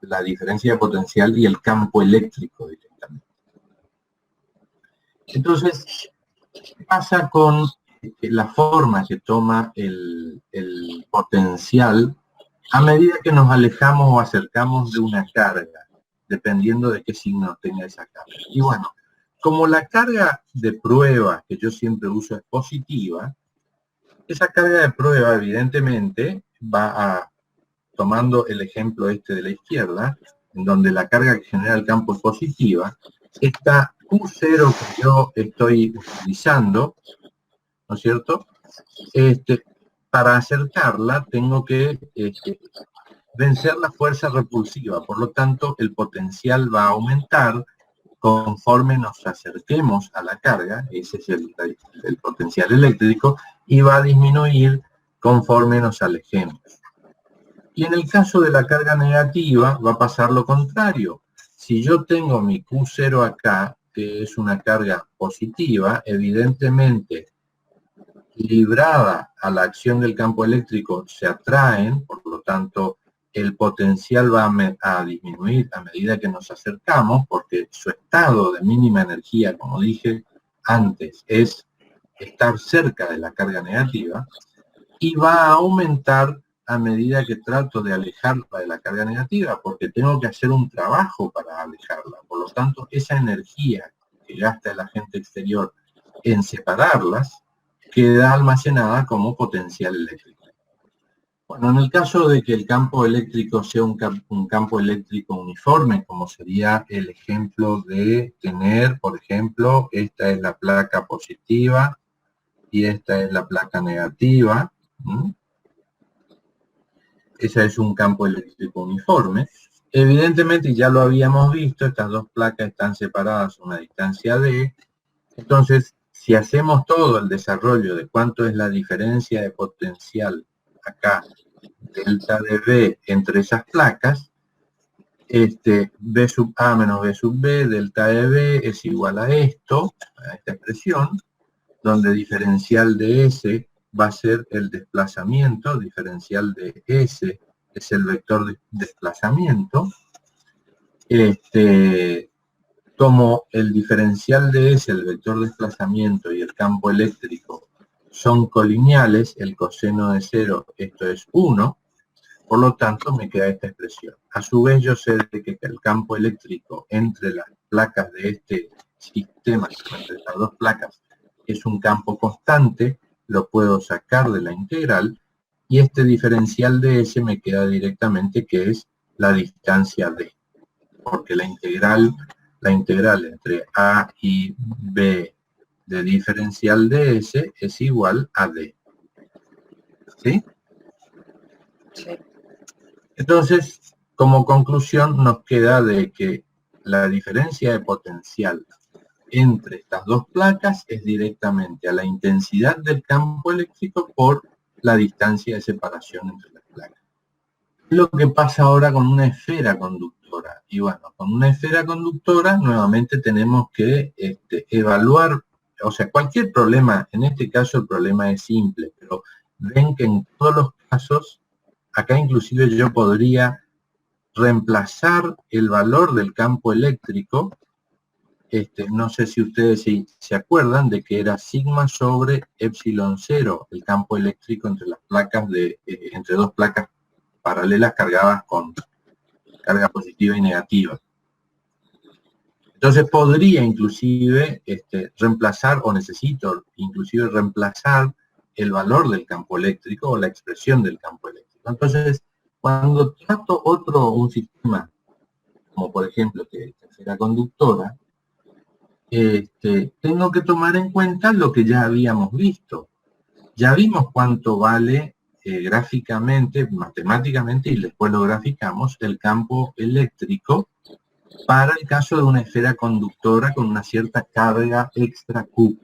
la diferencia de potencial y el campo eléctrico directamente. Entonces, ¿qué pasa con la forma que toma el potencial a medida que nos alejamos o acercamos de una carga, dependiendo de qué signo tenga esa carga? Y bueno, como la carga de prueba que yo siempre uso es positiva, esa carga de prueba evidentemente va a, tomando el ejemplo de la izquierda, en donde la carga que genera el campo es positiva, esta Q0 que yo estoy utilizando, ¿no es cierto? Para acercarla tengo que vencer la fuerza repulsiva, por lo tanto el potencial va a aumentar conforme nos acerquemos a la carga, ese es el potencial eléctrico, y va a disminuir conforme nos alejemos. Y en el caso de la carga negativa va a pasar lo contrario. Si yo tengo mi Q0 acá, que es una carga positiva, evidentemente librada a la acción del campo eléctrico se atraen, por lo tanto el potencial va a disminuir a medida que nos acercamos, porque su estado de mínima energía, como dije antes, es estar cerca de la carga negativa, y va a aumentar a medida que trato de alejarla de la carga negativa, porque tengo que hacer un trabajo para alejarla. Por lo tanto, esa energía que gasta el agente exterior en separarlas, queda almacenada como potencial eléctrico. Bueno, en el caso de que el campo eléctrico sea un campo eléctrico uniforme, como sería el ejemplo de tener, por ejemplo, esta es la placa positiva y esta es la placa negativa. Ese es un campo eléctrico uniforme. Evidentemente, ya lo habíamos visto, estas dos placas están separadas a una distancia d. Entonces, si hacemos todo el desarrollo de cuánto es la diferencia de potencial acá, delta de B entre esas placas, B sub A menos B sub B, delta de B es igual a esto, a esta expresión, donde diferencial de S va a ser el desplazamiento, diferencial de S es el vector de desplazamiento. Como el diferencial de S, el vector de desplazamiento y el campo eléctrico son colineales, el coseno de 0, esto es 1, por lo tanto me queda esta expresión. A su vez yo sé de que el campo eléctrico entre las placas de este sistema, entre las dos placas, es un campo constante, lo puedo sacar de la integral, y este diferencial de S me queda directamente que es la distancia D, porque la integral entre A y B de diferencial de S es igual a D. ¿Sí? Sí. Entonces, como conclusión nos queda de que la diferencia de potencial entre estas dos placas es directamente a la intensidad del campo eléctrico por la distancia de separación entre las placas. Lo que pasa ahora con una esfera conductora. Y bueno, con una esfera conductora nuevamente tenemos que evaluar, o sea, cualquier problema, en este caso el problema es simple, pero ven que en todos los casos, acá inclusive yo podría reemplazar el valor del campo eléctrico. No sé si ustedes se acuerdan de que era sigma sobre epsilon 0, el campo eléctrico entre las placas entre dos placas paralelas cargadas con carga positiva y negativa. Entonces podría inclusive reemplazar, o necesito inclusive reemplazar el valor del campo eléctrico o la expresión del campo eléctrico. Entonces, cuando trato un sistema, como por ejemplo que será conductora, tengo que tomar en cuenta lo que ya habíamos visto. Ya vimos cuánto vale gráficamente, matemáticamente, y después lo graficamos, el campo eléctrico para el caso de una esfera conductora con una cierta carga extra Q.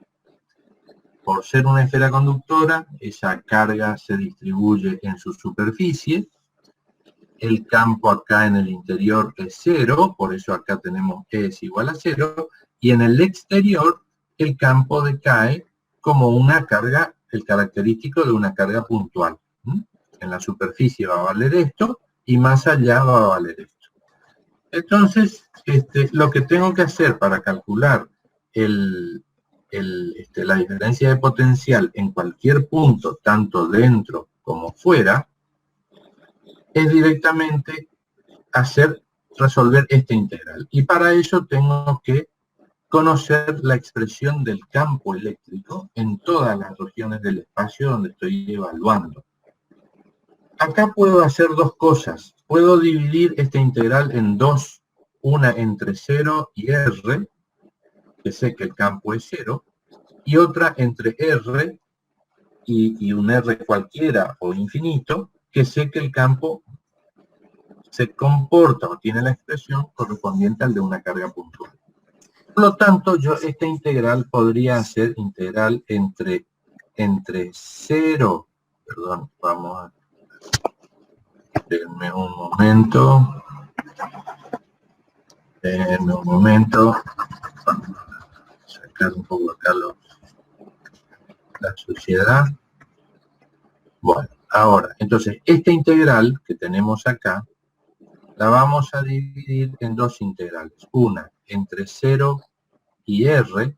Por ser una esfera conductora, esa carga se distribuye en su superficie. El campo acá en el interior es 0, por eso acá tenemos E es igual a 0, y en el exterior el campo decae como una carga, el característico de una carga puntual. En la superficie va a valer esto, y más allá va a valer esto. Entonces, lo que tengo que hacer para calcular la diferencia de potencial en cualquier punto, tanto dentro como fuera, es directamente resolver esta integral. Y para eso tengo que conocer la expresión del campo eléctrico en todas las regiones del espacio donde estoy evaluando. Acá puedo hacer dos cosas. Puedo dividir esta integral en dos, una entre 0 y R, que sé que el campo es 0, y otra entre R y un R cualquiera o infinito, que sé que el campo se comporta o tiene la expresión correspondiente al de una carga puntual. Por lo tanto, yo esta integral podría ser integral entre 0, perdón, vamos a... Denme un momento. Denme un momento. Vamos a sacar un poco acá la suciedad. Bueno, ahora, entonces, esta integral que tenemos acá, la vamos a dividir en dos integrales. Una entre 0 y r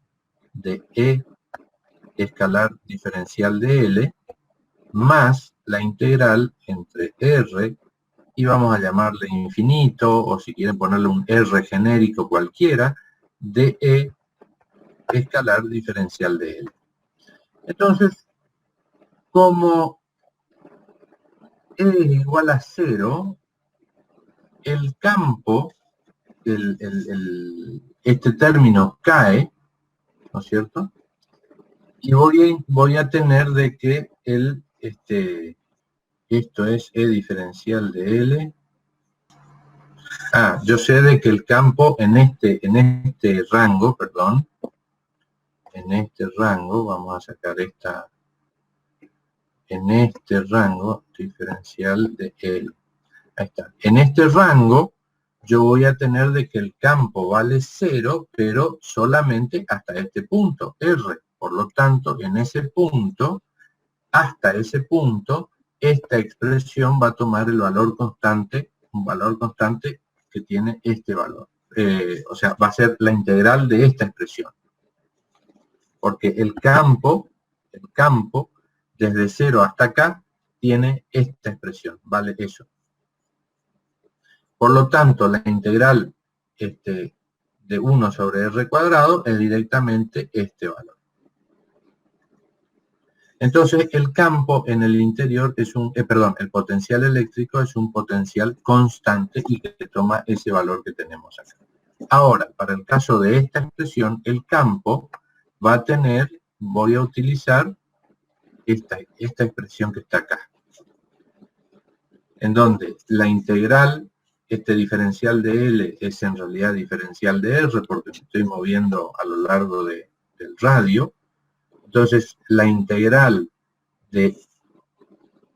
de e escalar diferencial de L, más la integral entre r, y vamos a llamarle infinito, o si quieren ponerle un r genérico cualquiera, de e escalar diferencial de L. Entonces, como e es igual a 0, el campo, este término cae, ¿no es cierto? Y voy a tener de que esto es E diferencial de L. Yo sé de que el campo en este rango, perdón, en este rango, vamos a sacar esta, en este rango diferencial de L. Ahí está. En este rango, yo voy a tener de que el campo vale 0, pero solamente hasta este punto, R. Por lo tanto, en ese punto, hasta ese punto, esta expresión va a tomar el valor constante, un valor constante que tiene este valor. O sea, va a ser la integral de esta expresión. Porque el campo, desde 0 hasta acá, tiene esta expresión, vale eso. Por lo tanto, la integral de 1 sobre r cuadrado es directamente este valor. Entonces, el campo en el interior es el potencial eléctrico es un potencial constante y que toma ese valor que tenemos acá. Ahora, para el caso de esta expresión, el campo va a tener, voy a utilizar esta expresión que está acá, en donde la integral, este diferencial de L es en realidad diferencial de R, porque me estoy moviendo a lo largo del radio. Entonces, la integral de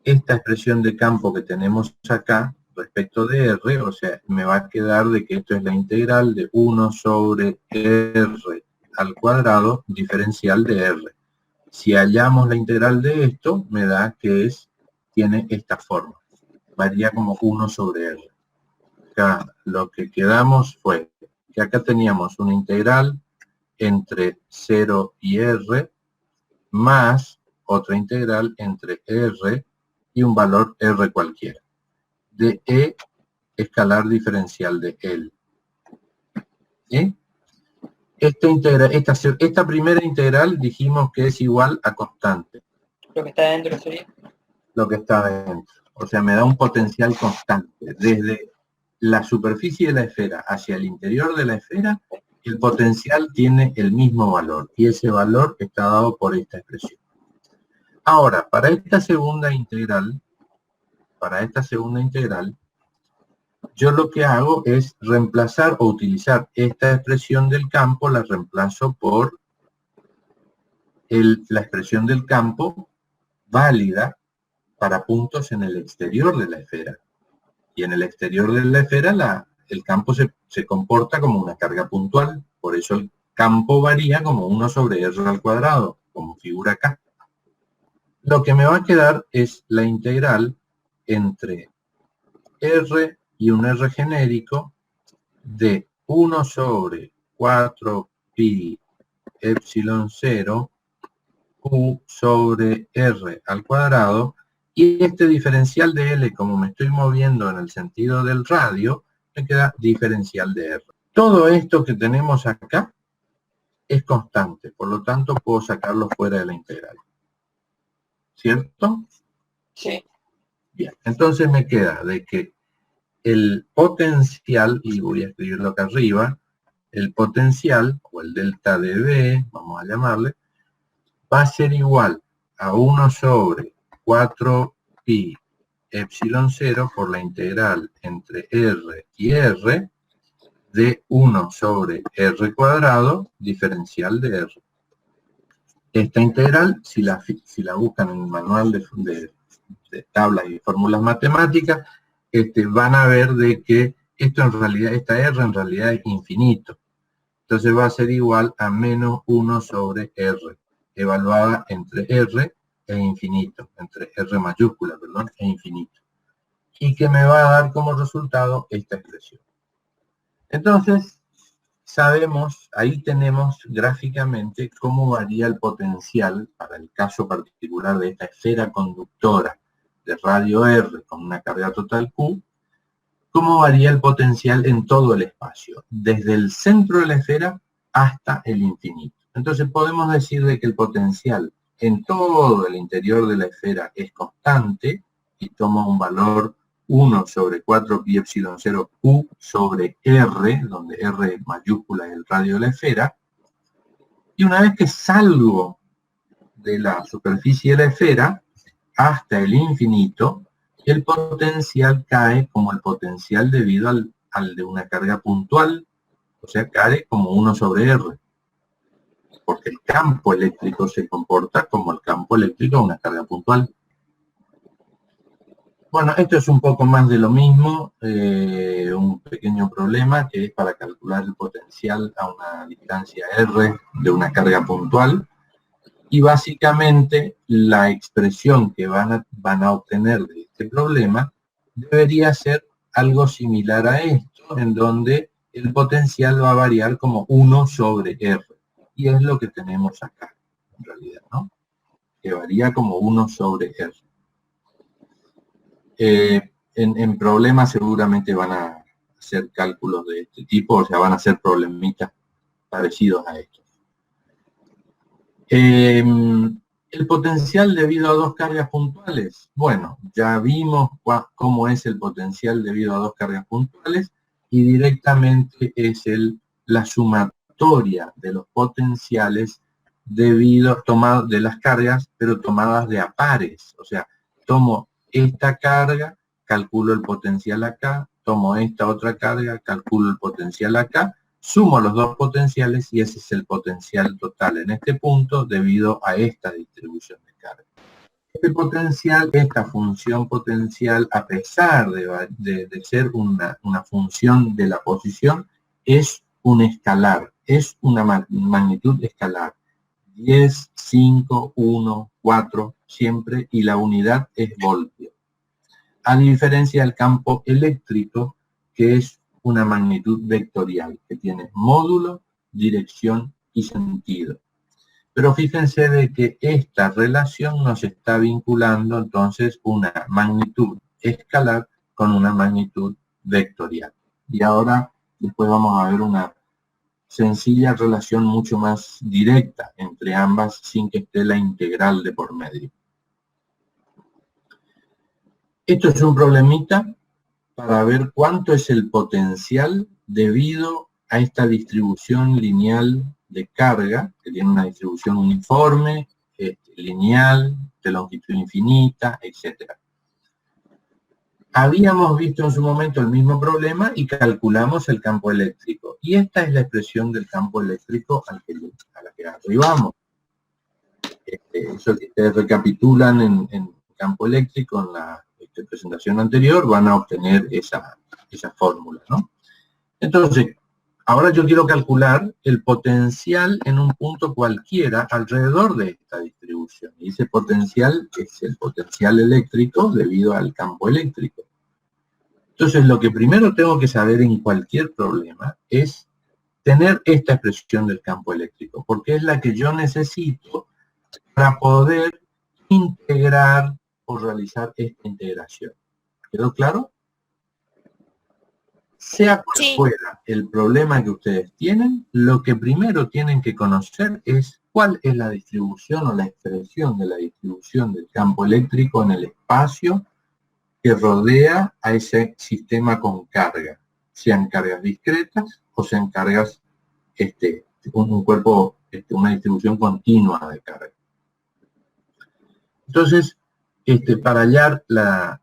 esta expresión de campo que tenemos acá, respecto de R, o sea, me va a quedar de que esto es la integral de 1 sobre R al cuadrado diferencial de R. Si hallamos la integral de esto, me da que tiene esta forma. Varía como 1 sobre R. Acá lo que quedamos fue que acá teníamos una integral entre 0 y R, más otra integral entre R y un valor R cualquiera, de E escalar diferencial de L. ¿Sí? Esta primera integral dijimos que es igual a constante. Lo que está dentro sería. Lo que está dentro. O sea, me da un potencial constante. Desde la superficie de la esfera hacia el interior de la esfera, el potencial tiene el mismo valor. Y ese valor está dado por esta expresión. Ahora, para esta segunda integral, yo lo que hago es reemplazar o utilizar esta expresión del campo, la reemplazo por la expresión del campo válida para puntos en el exterior de la esfera. Y en el exterior de la esfera el campo se comporta como una carga puntual. Por eso el campo varía como 1 sobre R al cuadrado, como figura acá. Lo que me va a quedar es la integral entre R y un R genérico de 1 sobre 4 pi epsilon 0 Q sobre R al cuadrado, y este diferencial de L, como me estoy moviendo en el sentido del radio, me queda diferencial de R. Todo esto que tenemos acá es constante, por lo tanto puedo sacarlo fuera de la integral. ¿Cierto? Sí. Bien, entonces me queda de que el potencial, y voy a escribirlo acá arriba, el potencial, o el delta de B, vamos a llamarle, va a ser igual a 1 sobre 4 pi epsilon 0 por la integral entre R y R de 1 sobre R cuadrado diferencial de R. Esta integral, si la buscan en el manual de tablas y fórmulas matemáticas, van a ver de que esto en realidad, esta R en realidad es infinito. Entonces va a ser igual a menos 1 sobre R, evaluada entre R e infinito, entre R mayúscula, perdón, e infinito. Y que me va a dar como resultado esta expresión. Entonces, sabemos, ahí tenemos gráficamente cómo varía el potencial para el caso particular de esta esfera conductora de radio R con una carga total Q, cómo varía el potencial en todo el espacio, desde el centro de la esfera hasta el infinito. Entonces podemos decir de que el potencial en todo el interior de la esfera es constante y toma un valor 1 sobre 4 pi epsilon 0 Q sobre R, donde R mayúscula es el radio de la esfera, y una vez que salgo de la superficie de la esfera hasta el infinito, el potencial cae como el potencial debido al de una carga puntual, o sea, cae como 1 sobre R, porque el campo eléctrico se comporta como el campo eléctrico de una carga puntual. Bueno, esto es un poco más de lo mismo, un pequeño problema que es para calcular el potencial a una distancia R de una carga puntual. Y básicamente la expresión que van a obtener de este problema debería ser algo similar a esto, en donde el potencial va a variar como 1 sobre R. Y es lo que tenemos acá, en realidad, ¿no? Que varía como 1 sobre R. En problemas seguramente van a hacer cálculos de este tipo, o sea, van a hacer problemitas parecidos a estos. El potencial debido a dos cargas puntuales. Bueno, ya vimos cómo es el potencial debido a dos cargas puntuales y directamente es la sumatoria de los potenciales tomados de las cargas, pero tomadas de a pares. O sea, tomo esta carga, calculo el potencial acá, tomo esta otra carga, calculo el potencial acá, sumo los dos potenciales y ese es el potencial total en este punto debido a esta distribución de carga. Este potencial, esta función potencial, a pesar de ser una función de la posición, es un escalar, es una magnitud escalar. 10, 5, 1, 4, siempre, y la unidad es voltio. A diferencia del campo eléctrico, que es una magnitud vectorial, que tiene módulo, dirección y sentido. Pero fíjense de que esta relación nos está vinculando entonces una magnitud escalar con una magnitud vectorial. Y ahora después vamos a ver una sencilla relación mucho más directa entre ambas sin que esté la integral de por medio. Esto es un problemita para ver cuánto es el potencial debido a esta distribución lineal de carga, que tiene una distribución uniforme, lineal, de longitud infinita, etc. Habíamos visto en su momento el mismo problema y calculamos el campo eléctrico. Y esta es la expresión del campo eléctrico a la que arribamos. Eso que ustedes recapitulan en campo eléctrico en la presentación anterior, van a obtener esa fórmula, ¿no? Entonces, ahora yo quiero calcular el potencial en un punto cualquiera alrededor de esta distribución. Y ese potencial es el potencial eléctrico debido al campo eléctrico. Entonces, lo que primero tengo que saber en cualquier problema es tener esta expresión del campo eléctrico, porque es la que yo necesito para poder integrar o realizar esta integración. ¿Quedó claro? Sea cual fuera el problema que ustedes tienen, lo que primero tienen que conocer es cuál es la distribución o la expresión de la distribución del campo eléctrico en el espacio que rodea a ese sistema con carga, sean cargas discretas o sean cargas, un cuerpo, una distribución continua de carga. Entonces, para hallar la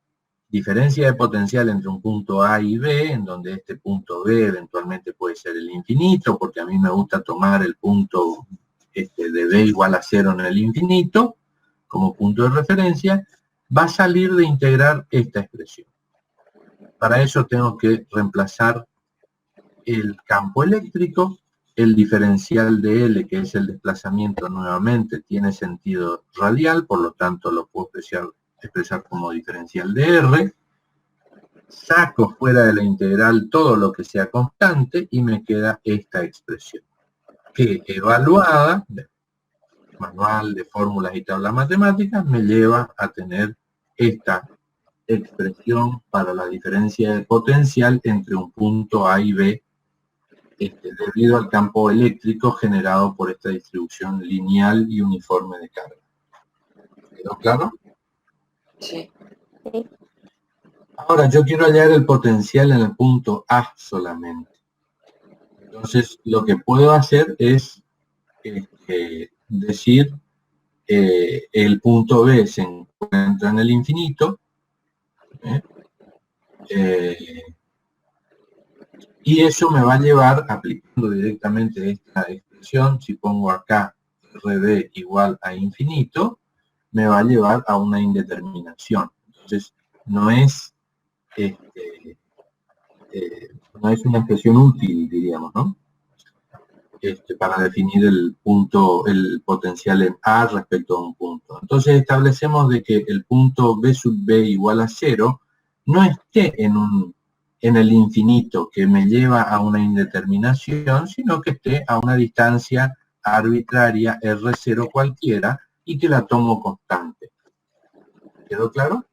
diferencia de potencial entre un punto A y B, en donde este punto B eventualmente puede ser el infinito, porque a mí me gusta tomar el punto de B igual a 0 en el infinito, como punto de referencia, va a salir de integrar esta expresión. Para eso tengo que reemplazar el campo eléctrico, el diferencial de L, que es el desplazamiento nuevamente, tiene sentido radial, por lo tanto lo puedo expresar como diferencial de R, saco fuera de la integral todo lo que sea constante y me queda esta expresión, que evaluada, manual de fórmulas y tablas matemáticas, me lleva a tener esta expresión para la diferencia de potencial entre un punto A y B, debido al campo eléctrico generado por esta distribución lineal y uniforme de carga. ¿Quedó claro? Sí. Ahora, yo quiero hallar el potencial en el punto A solamente. Entonces, lo que puedo hacer es decir, el punto B se encuentra en el infinito, y eso me va a llevar, aplicando directamente esta expresión, si pongo acá RB igual a infinito, me va a llevar a una indeterminación. Entonces, no es una expresión útil, diríamos, ¿no? Para definir el punto, el potencial en A respecto a un punto. Entonces establecemos de que el punto B sub B igual a 0 no esté en el infinito que me lleva a una indeterminación, sino que esté a una distancia arbitraria R0 cualquiera y que la tomo constante. ¿Quedó claro?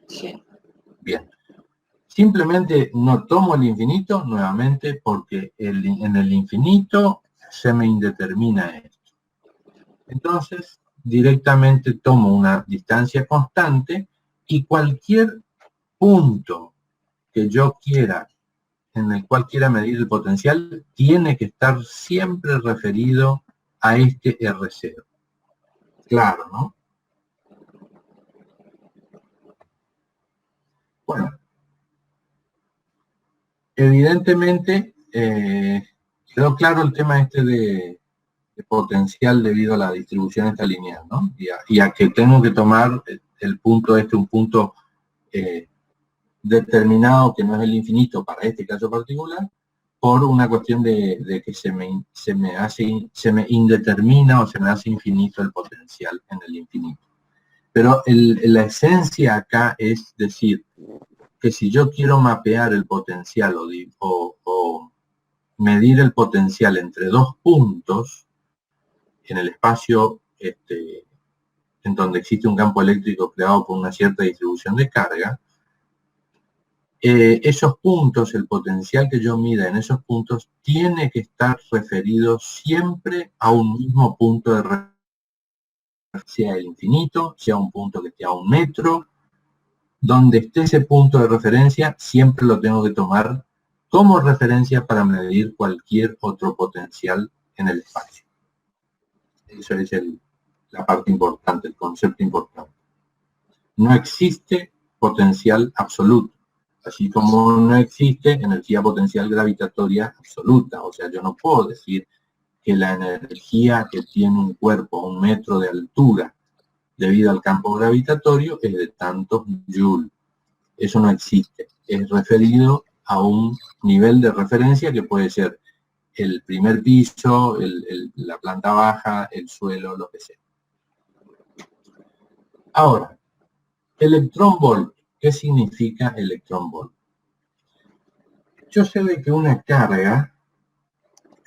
Sí. Bien. Simplemente no tomo el infinito nuevamente porque en el infinito se me indetermina esto. Entonces, directamente tomo una distancia constante y cualquier punto que yo quiera, en el cual quiera medir el potencial, tiene que estar siempre referido a este R0. Claro, ¿no? Bueno. Evidentemente, quedó claro el tema de potencial debido a la distribución esta lineal, ¿no? Y a que tengo que tomar el punto un punto determinado que no es el infinito para este caso particular, por una cuestión de que se me indetermina o se me hace infinito el potencial en el infinito. Pero la esencia acá es decir, que si yo quiero mapear el potencial o medir el potencial entre dos puntos en el espacio en donde existe un campo eléctrico creado por una cierta distribución de carga, esos puntos, el potencial que yo mida en esos puntos, tiene que estar referido siempre a un mismo punto de referencia, sea el infinito, sea un punto que esté a 1 metro, donde esté ese punto de referencia, siempre lo tengo que tomar como referencia para medir cualquier otro potencial en el espacio. Eso es la parte importante, el concepto importante. No existe potencial absoluto, así como no existe energía potencial gravitatoria absoluta. O sea, yo no puedo decir que la energía que tiene un cuerpo a 1 metro de altura debido al campo gravitatorio es de tantos joules. Eso no existe. Es referido a un nivel de referencia que puede ser el primer piso, la planta baja, el suelo, lo que sea. Ahora, electrón-volt. ¿Qué significa electrón-volt? Yo sé de que una carga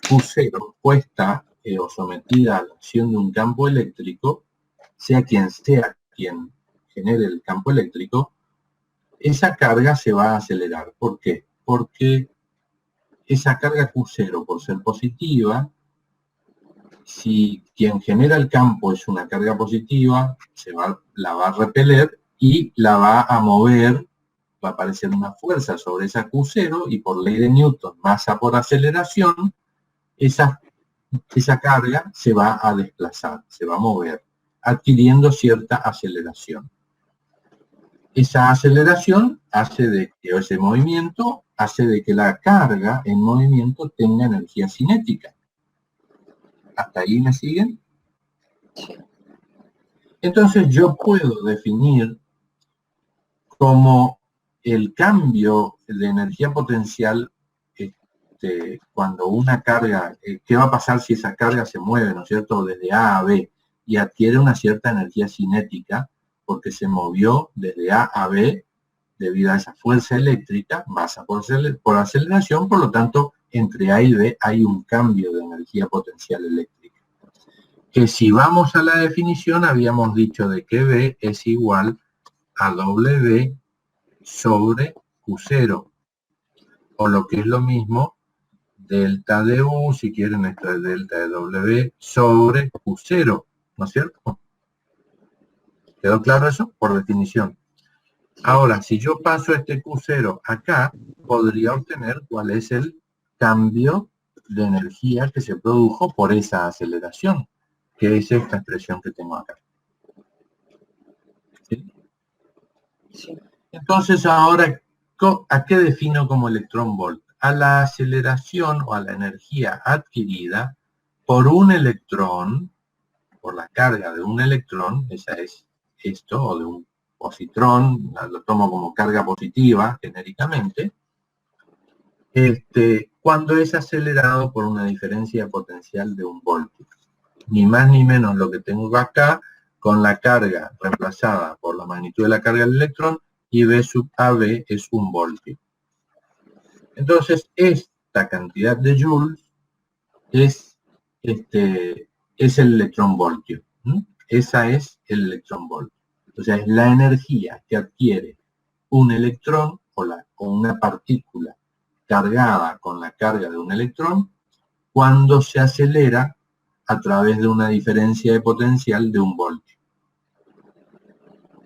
Q0 puesta o sometida a la acción de un campo eléctrico, sea quien genere el campo eléctrico, esa carga se va a acelerar. ¿Por qué? Porque esa carga Q0, por ser positiva, si quien genera el campo es una carga positiva, la va a repeler y la va a mover, va a aparecer una fuerza sobre esa Q0 y por ley de Newton, masa por aceleración, esa carga se va a desplazar, se va a mover, adquiriendo cierta aceleración. Esa aceleración hace de que ese movimiento hace de que la carga en movimiento tenga energía cinética. ¿Hasta ahí me siguen? Sí. Entonces yo puedo definir como el cambio de energía potencial cuando una carga, ¿qué va a pasar si esa carga se mueve, ¿no es cierto?, desde A a B y adquiere una cierta energía cinética porque se movió desde A a B debido a esa fuerza eléctrica, masa por aceleración, por lo tanto, entre A y B hay un cambio de energía potencial eléctrica. Que si vamos a la definición, habíamos dicho de que B es igual a W sobre Q0, o lo que es lo mismo, delta de U, si quieren, esto es delta de W sobre Q0, ¿no es cierto? ¿Quedó claro eso? Por definición. Ahora, si yo paso este Q0 acá, podría obtener cuál es el cambio de energía que se produjo por esa aceleración, que es esta expresión que tengo acá. ¿Sí? Sí. Entonces ahora, ¿a qué defino como electrón volt? A la aceleración o a la energía adquirida por un electrón, por la carga de un electrón, esa es esto, o de un positrón, lo tomo como carga positiva genéricamente, cuando es acelerado por una diferencia potencial de un voltio. Ni más ni menos lo que tengo acá, con la carga reemplazada por la magnitud de la carga del electrón, y V sub AB es un voltio. Entonces, esta cantidad de joules es el electrón voltio. Esa es el electrón voltio. O sea, es la energía que adquiere un electrón o una partícula cargada con la carga de un electrón cuando se acelera a través de una diferencia de potencial de un voltio.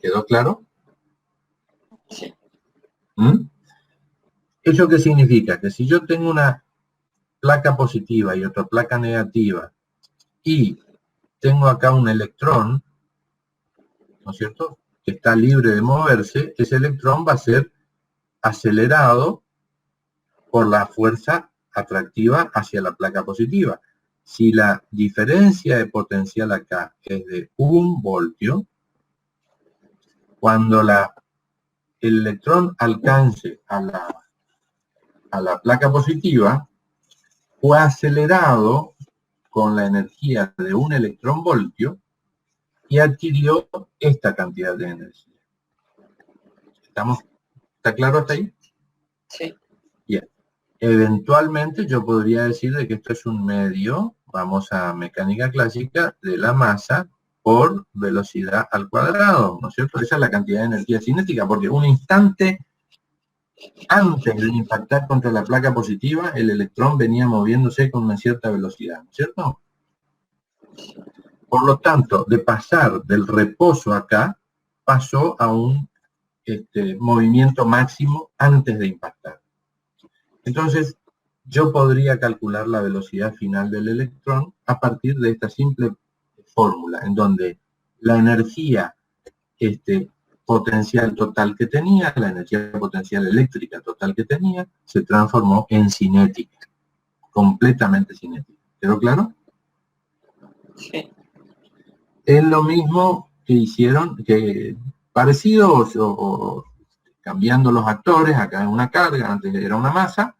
¿Quedó claro? Sí. ¿Eso qué significa? Que si yo tengo una placa positiva y otra placa negativa y tengo acá un electrón, ¿no es cierto?, que está libre de moverse, ese electrón va a ser acelerado por la fuerza atractiva hacia la placa positiva. Si la diferencia de potencial acá es de 1 voltio, cuando el electrón alcance a la placa positiva, fue acelerado con la energía de un electrón voltio y adquirió esta cantidad de energía. ¿Está claro hasta ahí? Sí. Bien. Eventualmente yo podría decir de que esto es un medio, vamos a mecánica clásica, de la masa por velocidad al cuadrado, ¿no es cierto? Esa es la cantidad de energía cinética, porque un instante antes de impactar contra la placa positiva, el electrón venía moviéndose con una cierta velocidad, ¿no es cierto? Por lo tanto, de pasar del reposo acá, pasó a un movimiento máximo antes de impactar. Entonces, yo podría calcular la velocidad final del electrón a partir de esta simple fórmula, en donde la energía potencial total que tenía, la energía potencial eléctrica total que tenía, se transformó en cinética, completamente cinética. ¿Quedó claro? Sí. Es lo mismo que hicieron, que parecidos o cambiando los actores, acá es una carga, antes era una masa,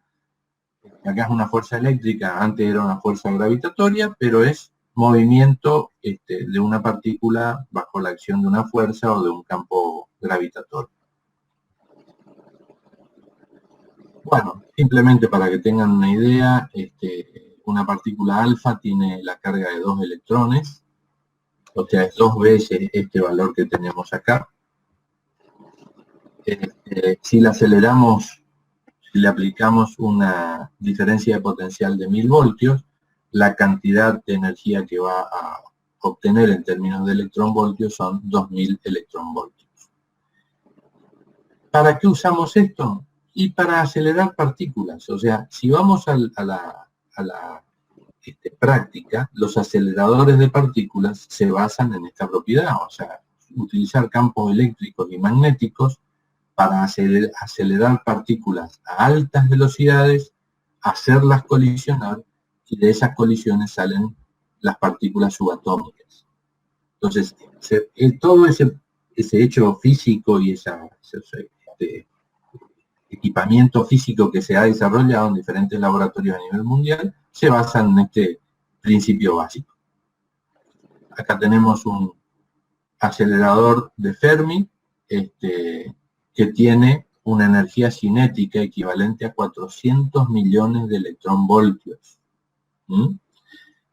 acá es una fuerza eléctrica, antes era una fuerza gravitatoria, pero es movimiento de una partícula bajo la acción de una fuerza o de un campo gravitatorio. Bueno, simplemente para que tengan una idea, una partícula alfa tiene la carga de 2 electrones, o sea, es 2 veces este valor que tenemos acá. Si la aceleramos, si le aplicamos una diferencia de potencial de 1000 voltios, la cantidad de energía que va a obtener en términos de electronvoltios son 2000 electronvoltios. ¿Para qué usamos esto? Y para acelerar partículas. O sea, si vamos a la práctica, los aceleradores de partículas se basan en esta propiedad. O sea, utilizar campos eléctricos y magnéticos para acelerar partículas a altas velocidades, hacerlas colisionar, y de esas colisiones salen las partículas subatómicas. Entonces, todo ese hecho físico y ese equipamiento físico que se ha desarrollado en diferentes laboratorios a nivel mundial se basan en este principio básico. Acá tenemos un acelerador de Fermi que tiene una energía cinética equivalente a 400 millones de electronvoltios.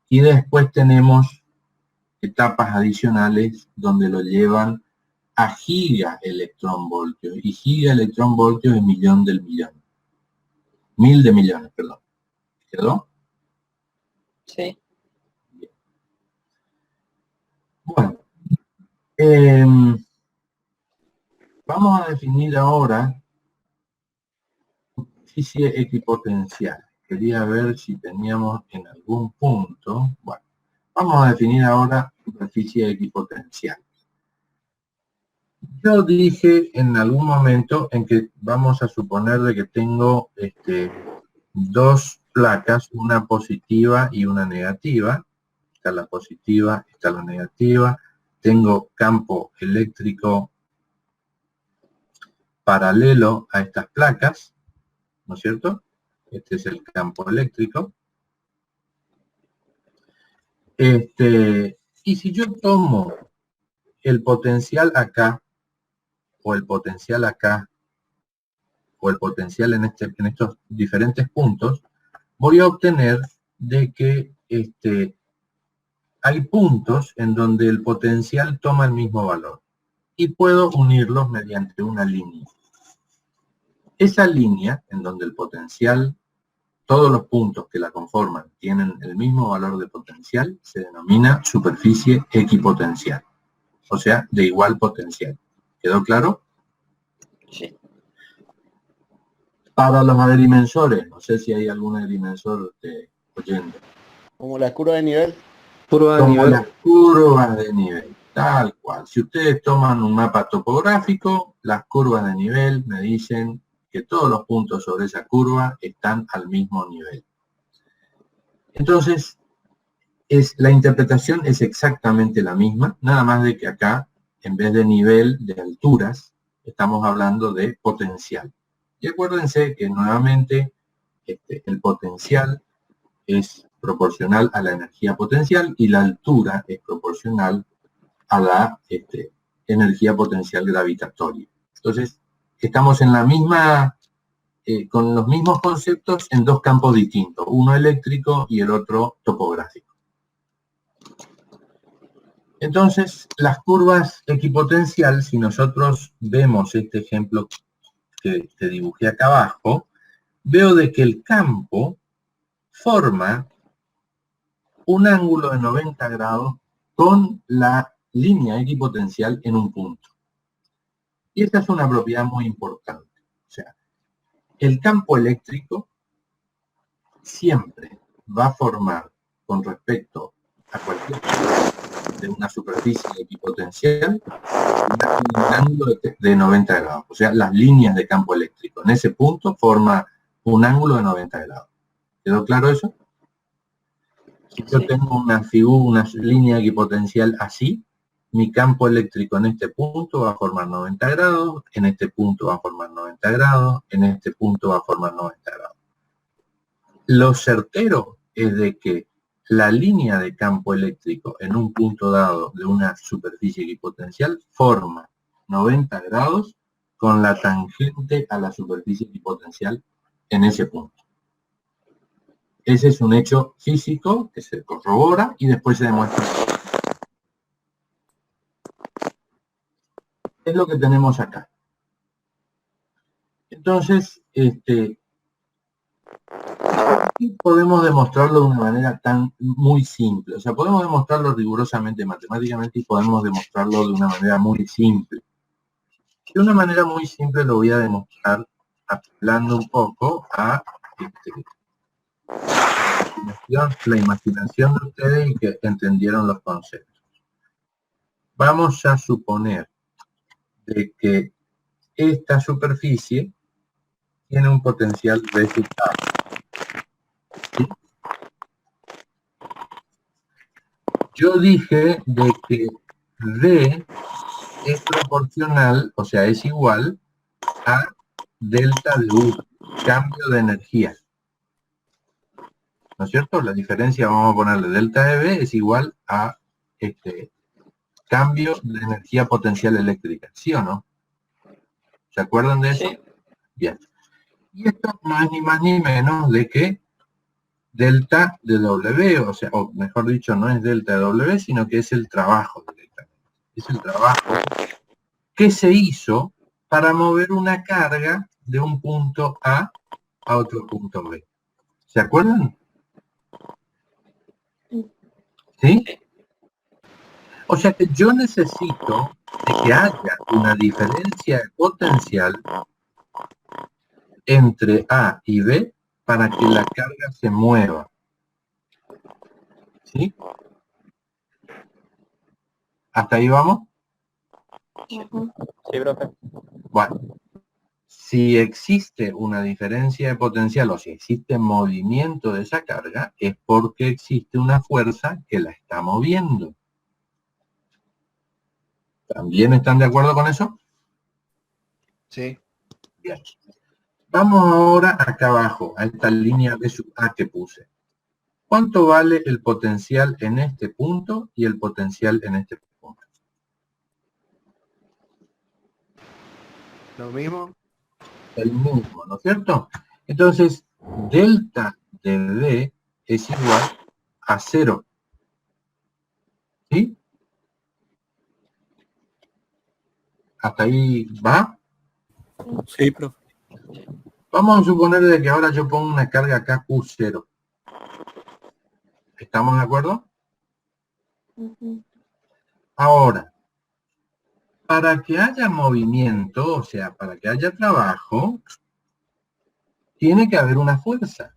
Y después tenemos etapas adicionales donde lo llevan a gigaelectronvoltios, y gigaelectronvoltios es millón del millón. Mil de millones, perdón. ¿Quedó? Sí. Bien. Bueno, vamos a definir ahora superficie equipotencial. Quería ver si teníamos en algún punto. Bueno, vamos a definir ahora superficie equipotencial. Yo dije en algún momento en que vamos a suponer de que tengo dos placas, una positiva y una negativa. Está la positiva, está la negativa. Tengo campo eléctrico paralelo a estas placas, ¿no es cierto? Este es el campo eléctrico. Y si yo tomo el potencial acá, o el potencial acá, o el potencial en estos diferentes puntos, voy a obtener de que hay puntos en donde el potencial toma el mismo valor. Y puedo unirlos mediante una línea. Esa línea, en donde el potencial, todos los puntos que la conforman tienen el mismo valor de potencial, se denomina superficie equipotencial. O sea, de igual potencial. ¿Quedó claro? Sí. Para los agrimensores, no sé si hay algún agrimensor oyendo. Como la curva de nivel. Como las curvas de nivel, tal cual. Si ustedes toman un mapa topográfico, las curvas de nivel me dicen que todos los puntos sobre esa curva están al mismo nivel. Entonces, la interpretación es exactamente la misma, nada más de que acá, en vez de nivel de alturas, estamos hablando de potencial. Y acuérdense que nuevamente el potencial es proporcional a la energía potencial y la altura es proporcional a la energía potencial gravitatoria. Entonces, estamos en la misma, con los mismos conceptos en dos campos distintos, uno eléctrico y el otro topográfico. Entonces, las curvas equipotencial, si nosotros vemos este ejemplo que dibujé acá abajo, veo de que el campo forma un ángulo de 90 grados con la línea equipotencial en un punto. Y esta es una propiedad muy importante. O sea, el campo eléctrico siempre va a formar, con respecto a cualquier de una superficie equipotencial, un ángulo de 90 grados. O sea, las líneas de campo eléctrico en ese punto forma un ángulo de 90 grados. ¿Quedó claro eso? Si yo tengo una figura, una línea equipotencial así, mi campo eléctrico en este punto va a formar 90 grados, en este punto va a formar 90 grados, en este punto va a formar 90 grados. Lo certero es de que la línea de campo eléctrico en un punto dado de una superficie equipotencial forma 90 grados con la tangente a la superficie equipotencial en ese punto. Ese es un hecho físico que se corrobora y después se demuestra. Es lo que tenemos acá. Entonces, podemos demostrarlo de una manera muy simple. O sea, podemos demostrarlo rigurosamente matemáticamente y podemos demostrarlo de una manera muy simple. De una manera muy simple lo voy a demostrar apelando un poco a la imaginación de ustedes y que entendieron los conceptos. vamos a suponer de que esta superficie tiene un potencial resultado. ¿Sí? Yo dije de que D es proporcional, o sea, es igual a delta de U, cambio de energía. ¿No es cierto? La diferencia, vamos a ponerle delta de B, es igual a cambio de energía potencial eléctrica. ¿Sí o no? ¿Se acuerdan de eso? Sí. Bien. Y esto no es ni más ni menos de que delta de W, o sea, o mejor dicho, no es delta de W, sino que es el trabajo directamente. Es el trabajo que se hizo para mover una carga de un punto A otro punto B. ¿Se acuerdan? ¿Sí? O sea que yo necesito de que haya una diferencia de potencial entre A y B para que la carga se mueva. ¿Sí? ¿Hasta ahí vamos? Sí, profe. Bueno, si existe una diferencia de potencial o si existe movimiento de esa carga, es porque existe una fuerza que la está moviendo. ¿También están de acuerdo con eso? Sí. Bien. Vamos ahora acá abajo, a esta línea B sub A que puse. ¿Cuánto vale el potencial en este punto y el potencial en este punto? Lo mismo. El mismo, ¿no es cierto? Entonces, delta de D es igual a 0. ¿Sí? ¿Hasta ahí va? Sí, profe. Vamos a suponer de que ahora yo pongo una carga acá Q0. ¿Estamos de acuerdo? Ahora, para que haya movimiento, o sea, para que haya trabajo, tiene que haber una fuerza.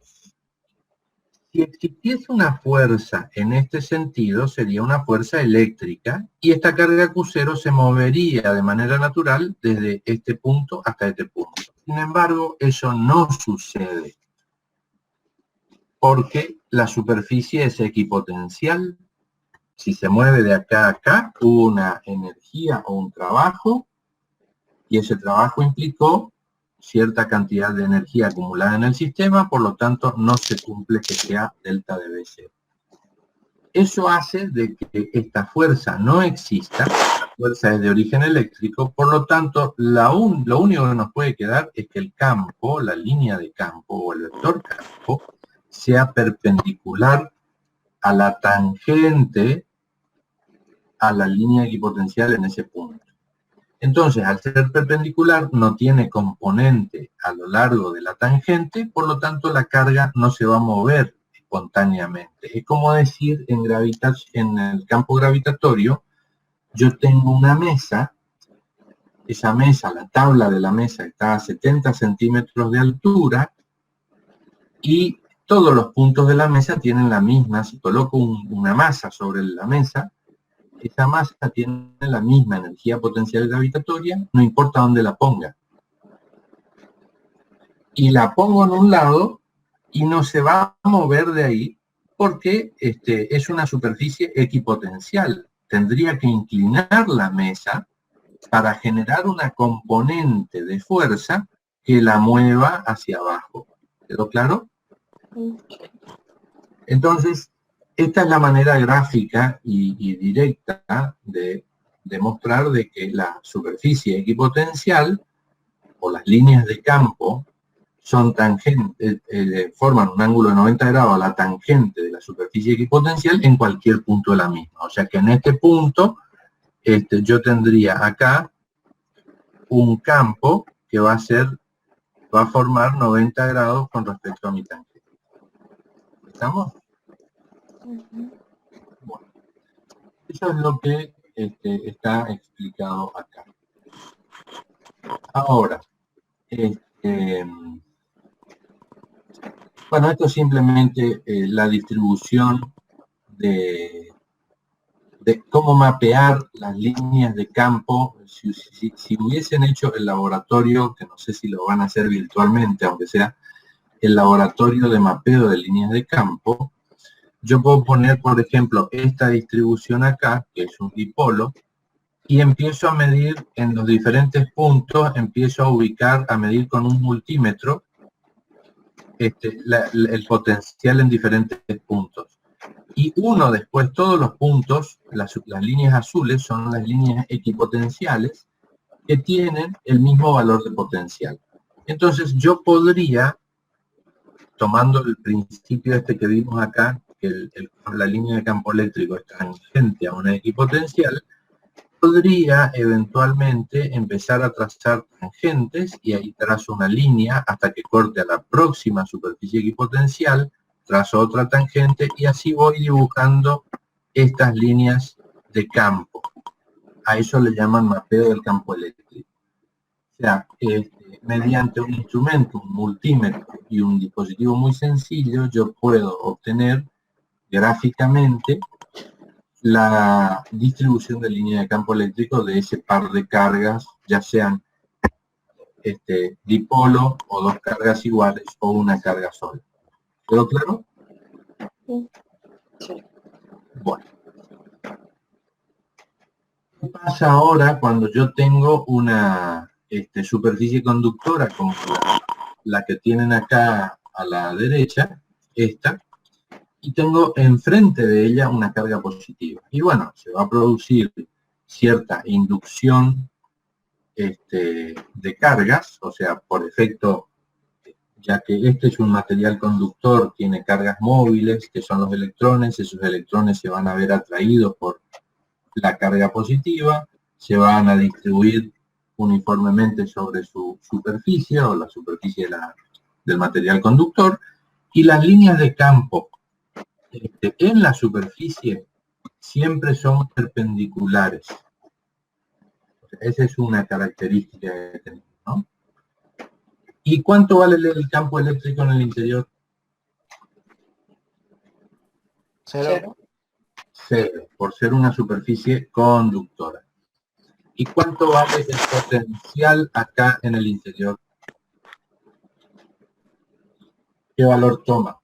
Si existiese una fuerza en este sentido, sería una fuerza eléctrica y esta carga Q0 se movería de manera natural desde este punto hasta este punto. Sin embargo, eso no sucede porque la superficie es equipotencial. Si se mueve de acá a acá, hubo una energía o un trabajo y ese trabajo implicó cierta cantidad de energía acumulada en el sistema, por lo tanto no se cumple que sea delta de B0. Eso hace de que esta fuerza no exista, la fuerza es de origen eléctrico, por lo tanto lo único que nos puede quedar es que el campo, la línea de campo o el vector campo, sea perpendicular a la tangente a la línea equipotencial en ese punto. Entonces, al ser perpendicular, no tiene componente a lo largo de la tangente, por lo tanto, la carga no se va a mover espontáneamente. Es como decir, en el campo gravitatorio, yo tengo una mesa, esa mesa, la tabla de la mesa está a 70 centímetros de altura, y todos los puntos de la mesa tienen la misma. Si coloco una masa sobre la mesa, esa masa tiene la misma energía potencial gravitatoria, no importa dónde la ponga. Y la pongo en un lado y no se va a mover de ahí porque es una superficie equipotencial. Tendría que inclinar la mesa para generar una componente de fuerza que la mueva hacia abajo. ¿Quedó claro? Entonces, esta es la manera gráfica y directa de demostrar de que la superficie equipotencial o las líneas de campo son tangentes, forman un ángulo de 90 grados a la tangente de la superficie equipotencial en cualquier punto de la misma. O sea que en este punto yo tendría acá un campo que va a formar 90 grados con respecto a mi tangente. ¿Estamos? Bueno, eso es lo que está explicado acá. Ahora, bueno, esto es simplemente la distribución de de cómo mapear las líneas de campo. Si hubiesen hecho el laboratorio, que no sé si lo van a hacer virtualmente, aunque sea el laboratorio de mapeo de líneas de campo, yo puedo poner, por ejemplo, esta distribución acá, que es un dipolo, y empiezo a medir en los diferentes puntos, empiezo a ubicar, a medir con un multímetro el potencial en diferentes puntos. Y uno después, todos los puntos, las líneas azules son las líneas equipotenciales que tienen el mismo valor de potencial. Entonces yo podría, tomando el principio que vimos acá, que la línea de campo eléctrico es tangente a una equipotencial, podría eventualmente empezar a trazar tangentes y ahí trazo una línea hasta que corte a la próxima superficie equipotencial, trazo otra tangente y así voy dibujando estas líneas de campo. A eso le llaman mapeo del campo eléctrico. O sea, mediante un instrumento, un multímetro y un dispositivo muy sencillo, yo puedo obtener gráficamente la distribución de línea de campo eléctrico de ese par de cargas, ya sean dipolo o dos cargas iguales o una carga sola. ¿Quedó claro? Sí. Bueno. ¿Qué pasa ahora cuando yo tengo una superficie conductora como la que tienen acá a la derecha, esta, y tengo enfrente de ella una carga positiva? Y bueno, se va a producir cierta inducción de cargas, o sea, por efecto, ya que este es un material conductor, tiene cargas móviles, que son los electrones, esos electrones se van a ver atraídos por la carga positiva, se van a distribuir uniformemente sobre su superficie, o la superficie del material conductor, y las líneas de campo en la superficie siempre son perpendiculares. Esa es una característica que tenemos, ¿no? ¿Y cuánto vale el campo eléctrico en el interior? Cero. Cero, por ser una superficie conductora. ¿Y cuánto vale el potencial acá en el interior? ¿Qué valor toma?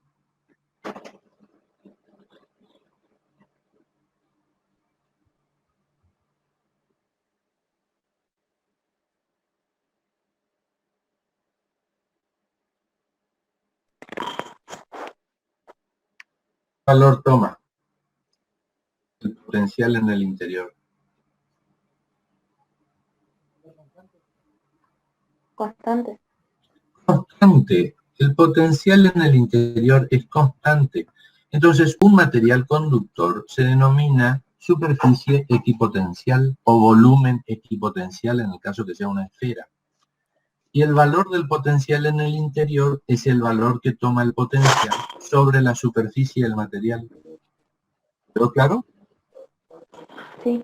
¿Qué valor toma el potencial en el interior? Constante. Constante. El potencial en el interior es constante. Entonces, un material conductor se denomina superficie equipotencial o volumen equipotencial en el caso que sea una esfera. Y el valor del potencial en el interior es el valor que toma el potencial sobre la superficie del material. ¿Quedó claro? Sí.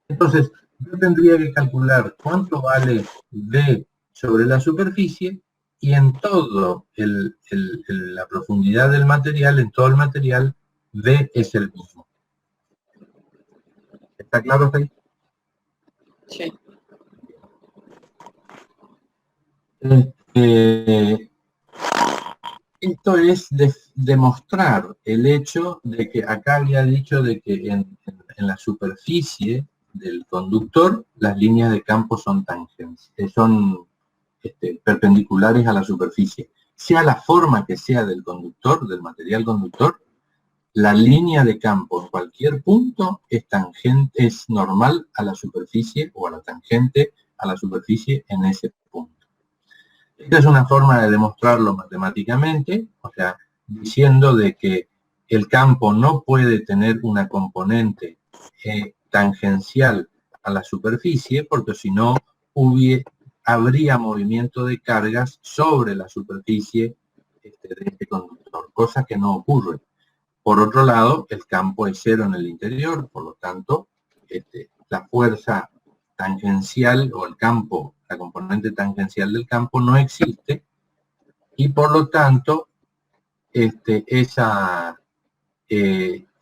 Entonces, yo tendría que calcular cuánto vale V sobre la superficie y en todo la profundidad del material, en todo el material, V es el mismo. ¿Está claro hasta ahí? Sí. Esto es demostrar el hecho de que acá había dicho de que en la superficie del conductor las líneas de campo son tangentes, son perpendiculares a la superficie. Sea la forma que sea del conductor, del material conductor, la línea de campo en cualquier punto es tangente, es normal a la superficie o a la tangente a la superficie en ese punto. Esta es una forma de demostrarlo matemáticamente, o sea, diciendo de que el campo no puede tener una componente tangencial a la superficie, porque si no habría movimiento de cargas sobre la superficie de este conductor, cosa que no ocurre. Por otro lado, el campo es cero en el interior, por lo tanto, la fuerza tangencial o el campo, la componente tangencial del campo no existe y por lo tanto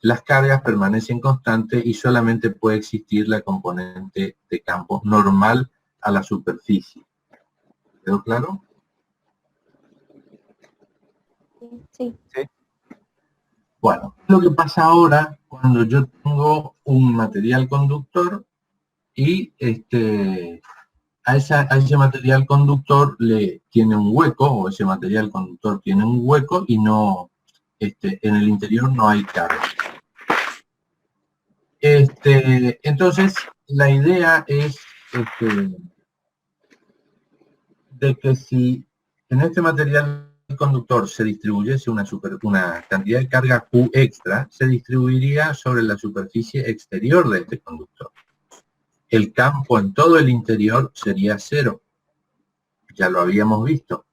las cargas permanecen constantes y solamente puede existir la componente de campo normal a la superficie. ¿Quedó claro? Sí. Bueno, lo que pasa ahora cuando yo tengo un material conductor y a ese material conductor le tiene un hueco, o ese material conductor tiene un hueco y no, en el interior no hay carga. Entonces, la idea es de que si en este material conductor se distribuyese una cantidad de carga Q extra, se distribuiría sobre la superficie exterior de este conductor. El campo en todo el interior sería cero. Ya lo habíamos visto.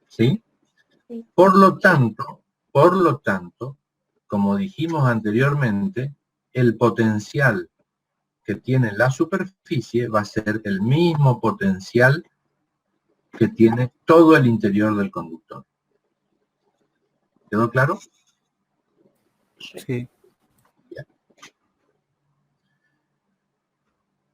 ¿Sí? Sí. Por lo tanto, como dijimos anteriormente, el potencial que tiene la superficie va a ser el mismo potencial que tiene todo el interior del conductor. ¿Quedó claro? Sí. Bien.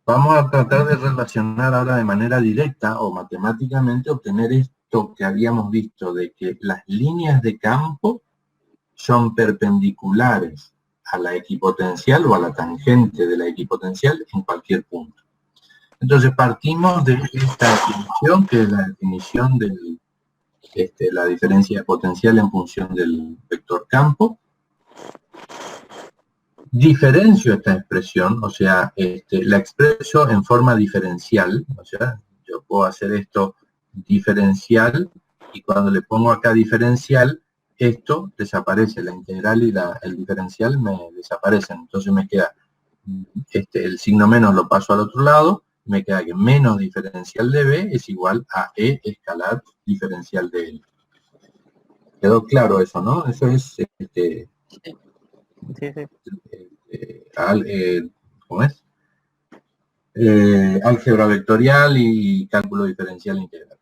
Vamos a tratar de relacionar ahora de manera directa o matemáticamente obtener esto que habíamos visto, de que las líneas de campo son perpendiculares a la equipotencial o a la tangente de la equipotencial en cualquier punto. Entonces partimos de esta definición, que es la definición de la diferencia de potencial en función del vector campo. Diferencio esta expresión, o sea, la expreso en forma diferencial, o sea, yo puedo hacer esto diferencial, y cuando le pongo acá diferencial, esto desaparece, la integral y el diferencial me desaparecen. Entonces me queda, el signo menos lo paso al otro lado, me queda que menos diferencial de B es igual a E escalar diferencial de L. ¿Quedó claro eso, no? Eso es, ¿cómo es? Álgebra vectorial y cálculo diferencial integral.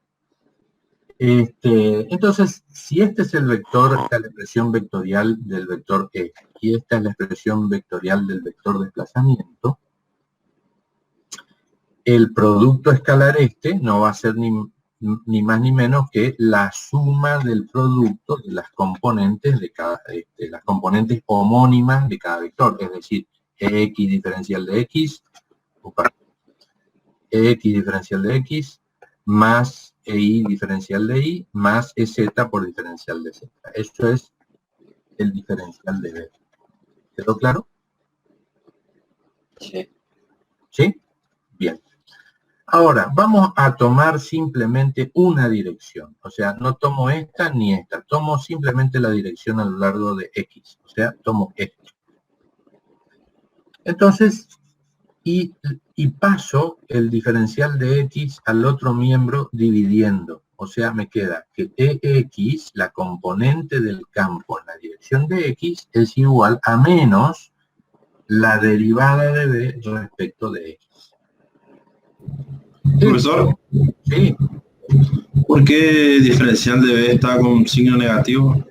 Entonces, si este es el vector, esta es la expresión vectorial del vector E, y esta es la expresión vectorial del vector desplazamiento, el producto escalar no va a ser ni más ni menos que la suma del producto de las componentes de cada, las componentes homónimas de cada vector, es decir, EX diferencial de X, EX diferencial de X, más EY diferencial de Y, más EZ por diferencial de Z. Eso es el diferencial de B. ¿Quedó claro? Sí. ¿Sí? Bien. Ahora, vamos a tomar simplemente una dirección. O sea, no tomo esta ni esta. Tomo simplemente la dirección a lo largo de X. O sea, tomo esto. Entonces, y paso el diferencial de X al otro miembro dividiendo. O sea, me queda que EX, la componente del campo en la dirección de X, es igual a menos la derivada de B respecto de X. Profesor, Sí. ¿por qué diferencial de B está con signo negativo?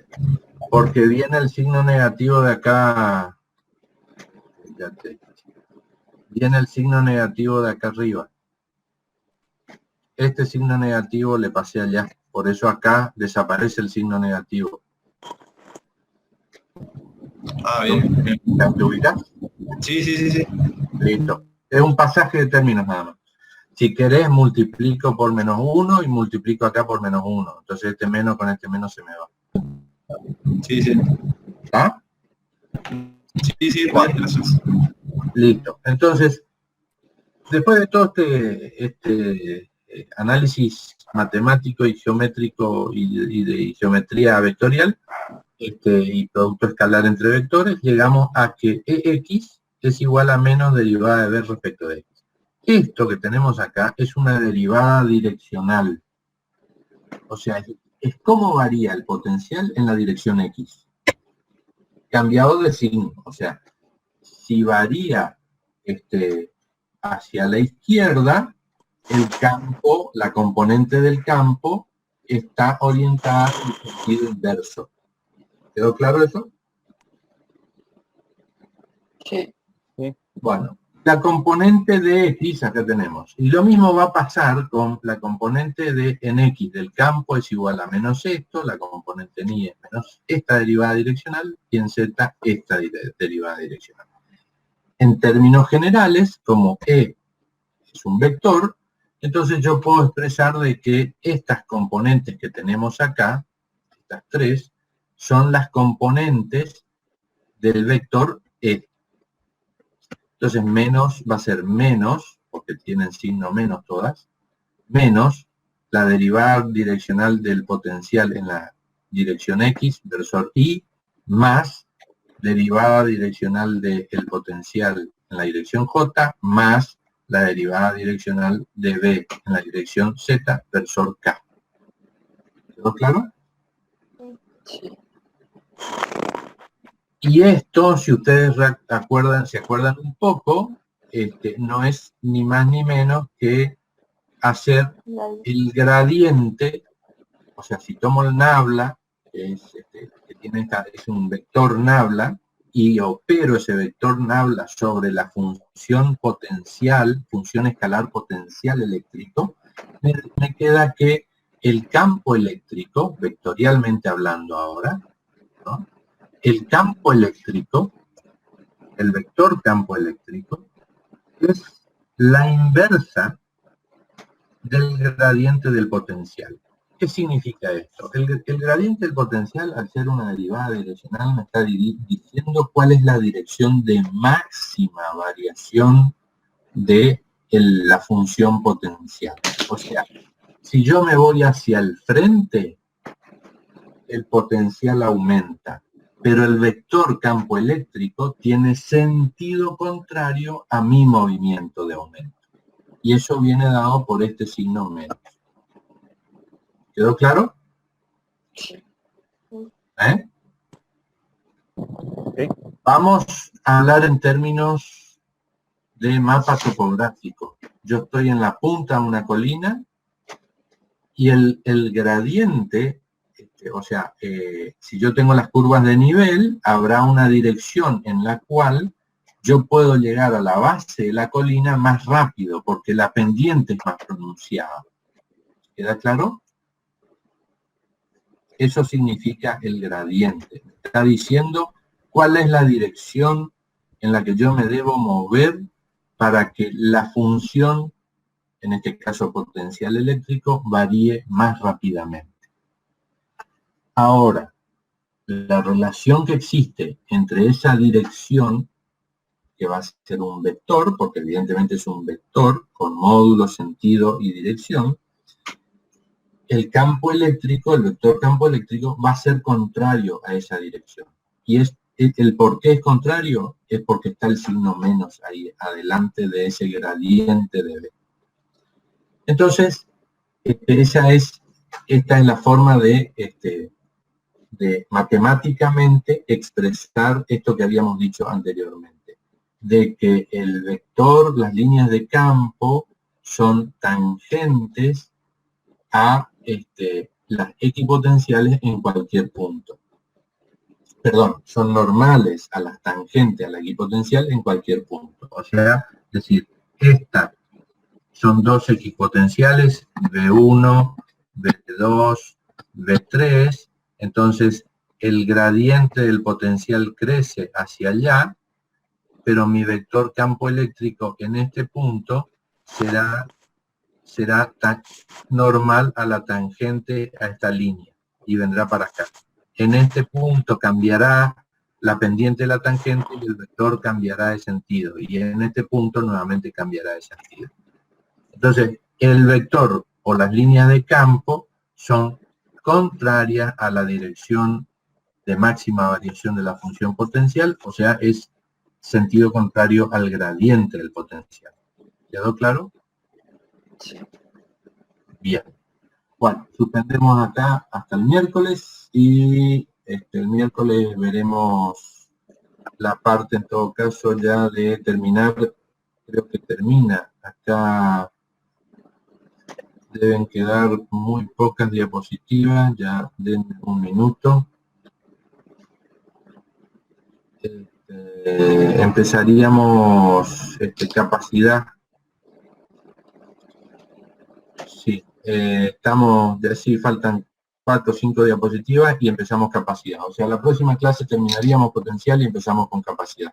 Porque viene el signo negativo de acá. Viene el signo negativo de acá arriba. Este signo negativo le pasé allá. Por eso acá desaparece el signo negativo. Ah, bien, bien. ¿Te ubicas? Sí. Listo. Es un pasaje de términos nada más. Si querés, multiplico por menos 1 y multiplico acá por menos 1. Entonces este menos con este menos se me va. Sí. ¿Ah? Sí, gracias. Listo. Entonces, después de todo este análisis matemático y geométrico y de geometría vectorial y producto escalar entre vectores, llegamos a que EX es igual a menos derivada de B respecto de X. Esto que tenemos acá es una derivada direccional. O sea, es cómo varía el potencial en la dirección X. Cambiado de signo. O sea, si varía hacia la izquierda, el campo, la componente del campo, está orientada en sentido inverso. ¿Quedó claro eso? Sí. Bueno, la componente de X acá tenemos. Y lo mismo va a pasar con la componente de en X del campo es igual a menos esto, la componente en Y es menos esta derivada direccional y en Z esta derivada direccional. En términos generales, como E es un vector, entonces yo puedo expresar de que estas componentes que tenemos acá, estas tres, son las componentes del vector E. Entonces menos va a ser menos, porque tienen signo menos todas, menos la derivada direccional del potencial en la dirección X, versor Y, más derivada direccional del potencial en la dirección J, más la derivada direccional de B en la dirección Z, versor K. ¿Quedó claro? Sí. Y esto, si ustedes se acuerdan un poco, no es ni más ni menos que hacer el gradiente, o sea, si tomo el nabla, que es, es un vector nabla, y opero ese vector nabla sobre la función potencial, función escalar potencial eléctrico, me queda que el campo eléctrico, vectorialmente hablando ahora, ¿no? El campo eléctrico, el vector campo eléctrico, es la inversa del gradiente del potencial. ¿Qué significa esto? El gradiente del potencial, al ser una derivada direccional, me está diciendo cuál es la dirección de máxima variación de la función potencial. O sea, si yo me voy hacia el frente, el potencial aumenta, pero el vector campo eléctrico tiene sentido contrario a mi movimiento de aumento. Y eso viene dado por este signo menos. ¿Quedó claro? Sí. ¿Eh? Sí. Vamos a hablar en términos de mapa topográfico. Yo estoy en la punta de una colina y el gradiente, o sea, si yo tengo las curvas de nivel, habrá una dirección en la cual yo puedo llegar a la base de la colina más rápido, porque la pendiente es más pronunciada. ¿Queda claro? Eso significa el gradiente. Está diciendo cuál es la dirección en la que yo me debo mover para que la función, en este caso potencial eléctrico, varíe más rápidamente. Ahora, la relación que existe entre esa dirección, que va a ser un vector, porque evidentemente es un vector con módulo, sentido y dirección, el campo eléctrico, el vector campo eléctrico, va a ser contrario a esa dirección. Y el por qué es contrario es porque está el signo menos ahí adelante de ese gradiente de B. Entonces, esta es la forma de matemáticamente expresar esto que habíamos dicho anteriormente, de que el vector, las líneas de campo, son tangentes a las equipotenciales en cualquier punto. Perdón, son normales a las tangentes a la equipotencial en cualquier punto. O sea, es decir, estas son dos equipotenciales, B1, B2, B3, entonces el gradiente del potencial crece hacia allá, pero mi vector campo eléctrico en este punto será normal a la tangente a esta línea y vendrá para acá. En este punto cambiará la pendiente de la tangente y el vector cambiará de sentido. Y en este punto nuevamente cambiará de sentido. Entonces, el vector o las líneas de campo son contrarias a la dirección de máxima variación de la función potencial, o sea, es sentido contrario al gradiente del potencial. ¿Quedó claro? Sí. Bien. Bueno, suspendemos acá hasta el miércoles y el miércoles veremos la parte en todo caso ya de terminar, creo que termina. Acá deben quedar muy pocas diapositivas, ya denme un minuto. empezaríamos capacidad. Sí, estamos de así, faltan 4 o 5 diapositivas y empezamos capacidad. O sea, la próxima clase terminaríamos potencial y empezamos con capacidad.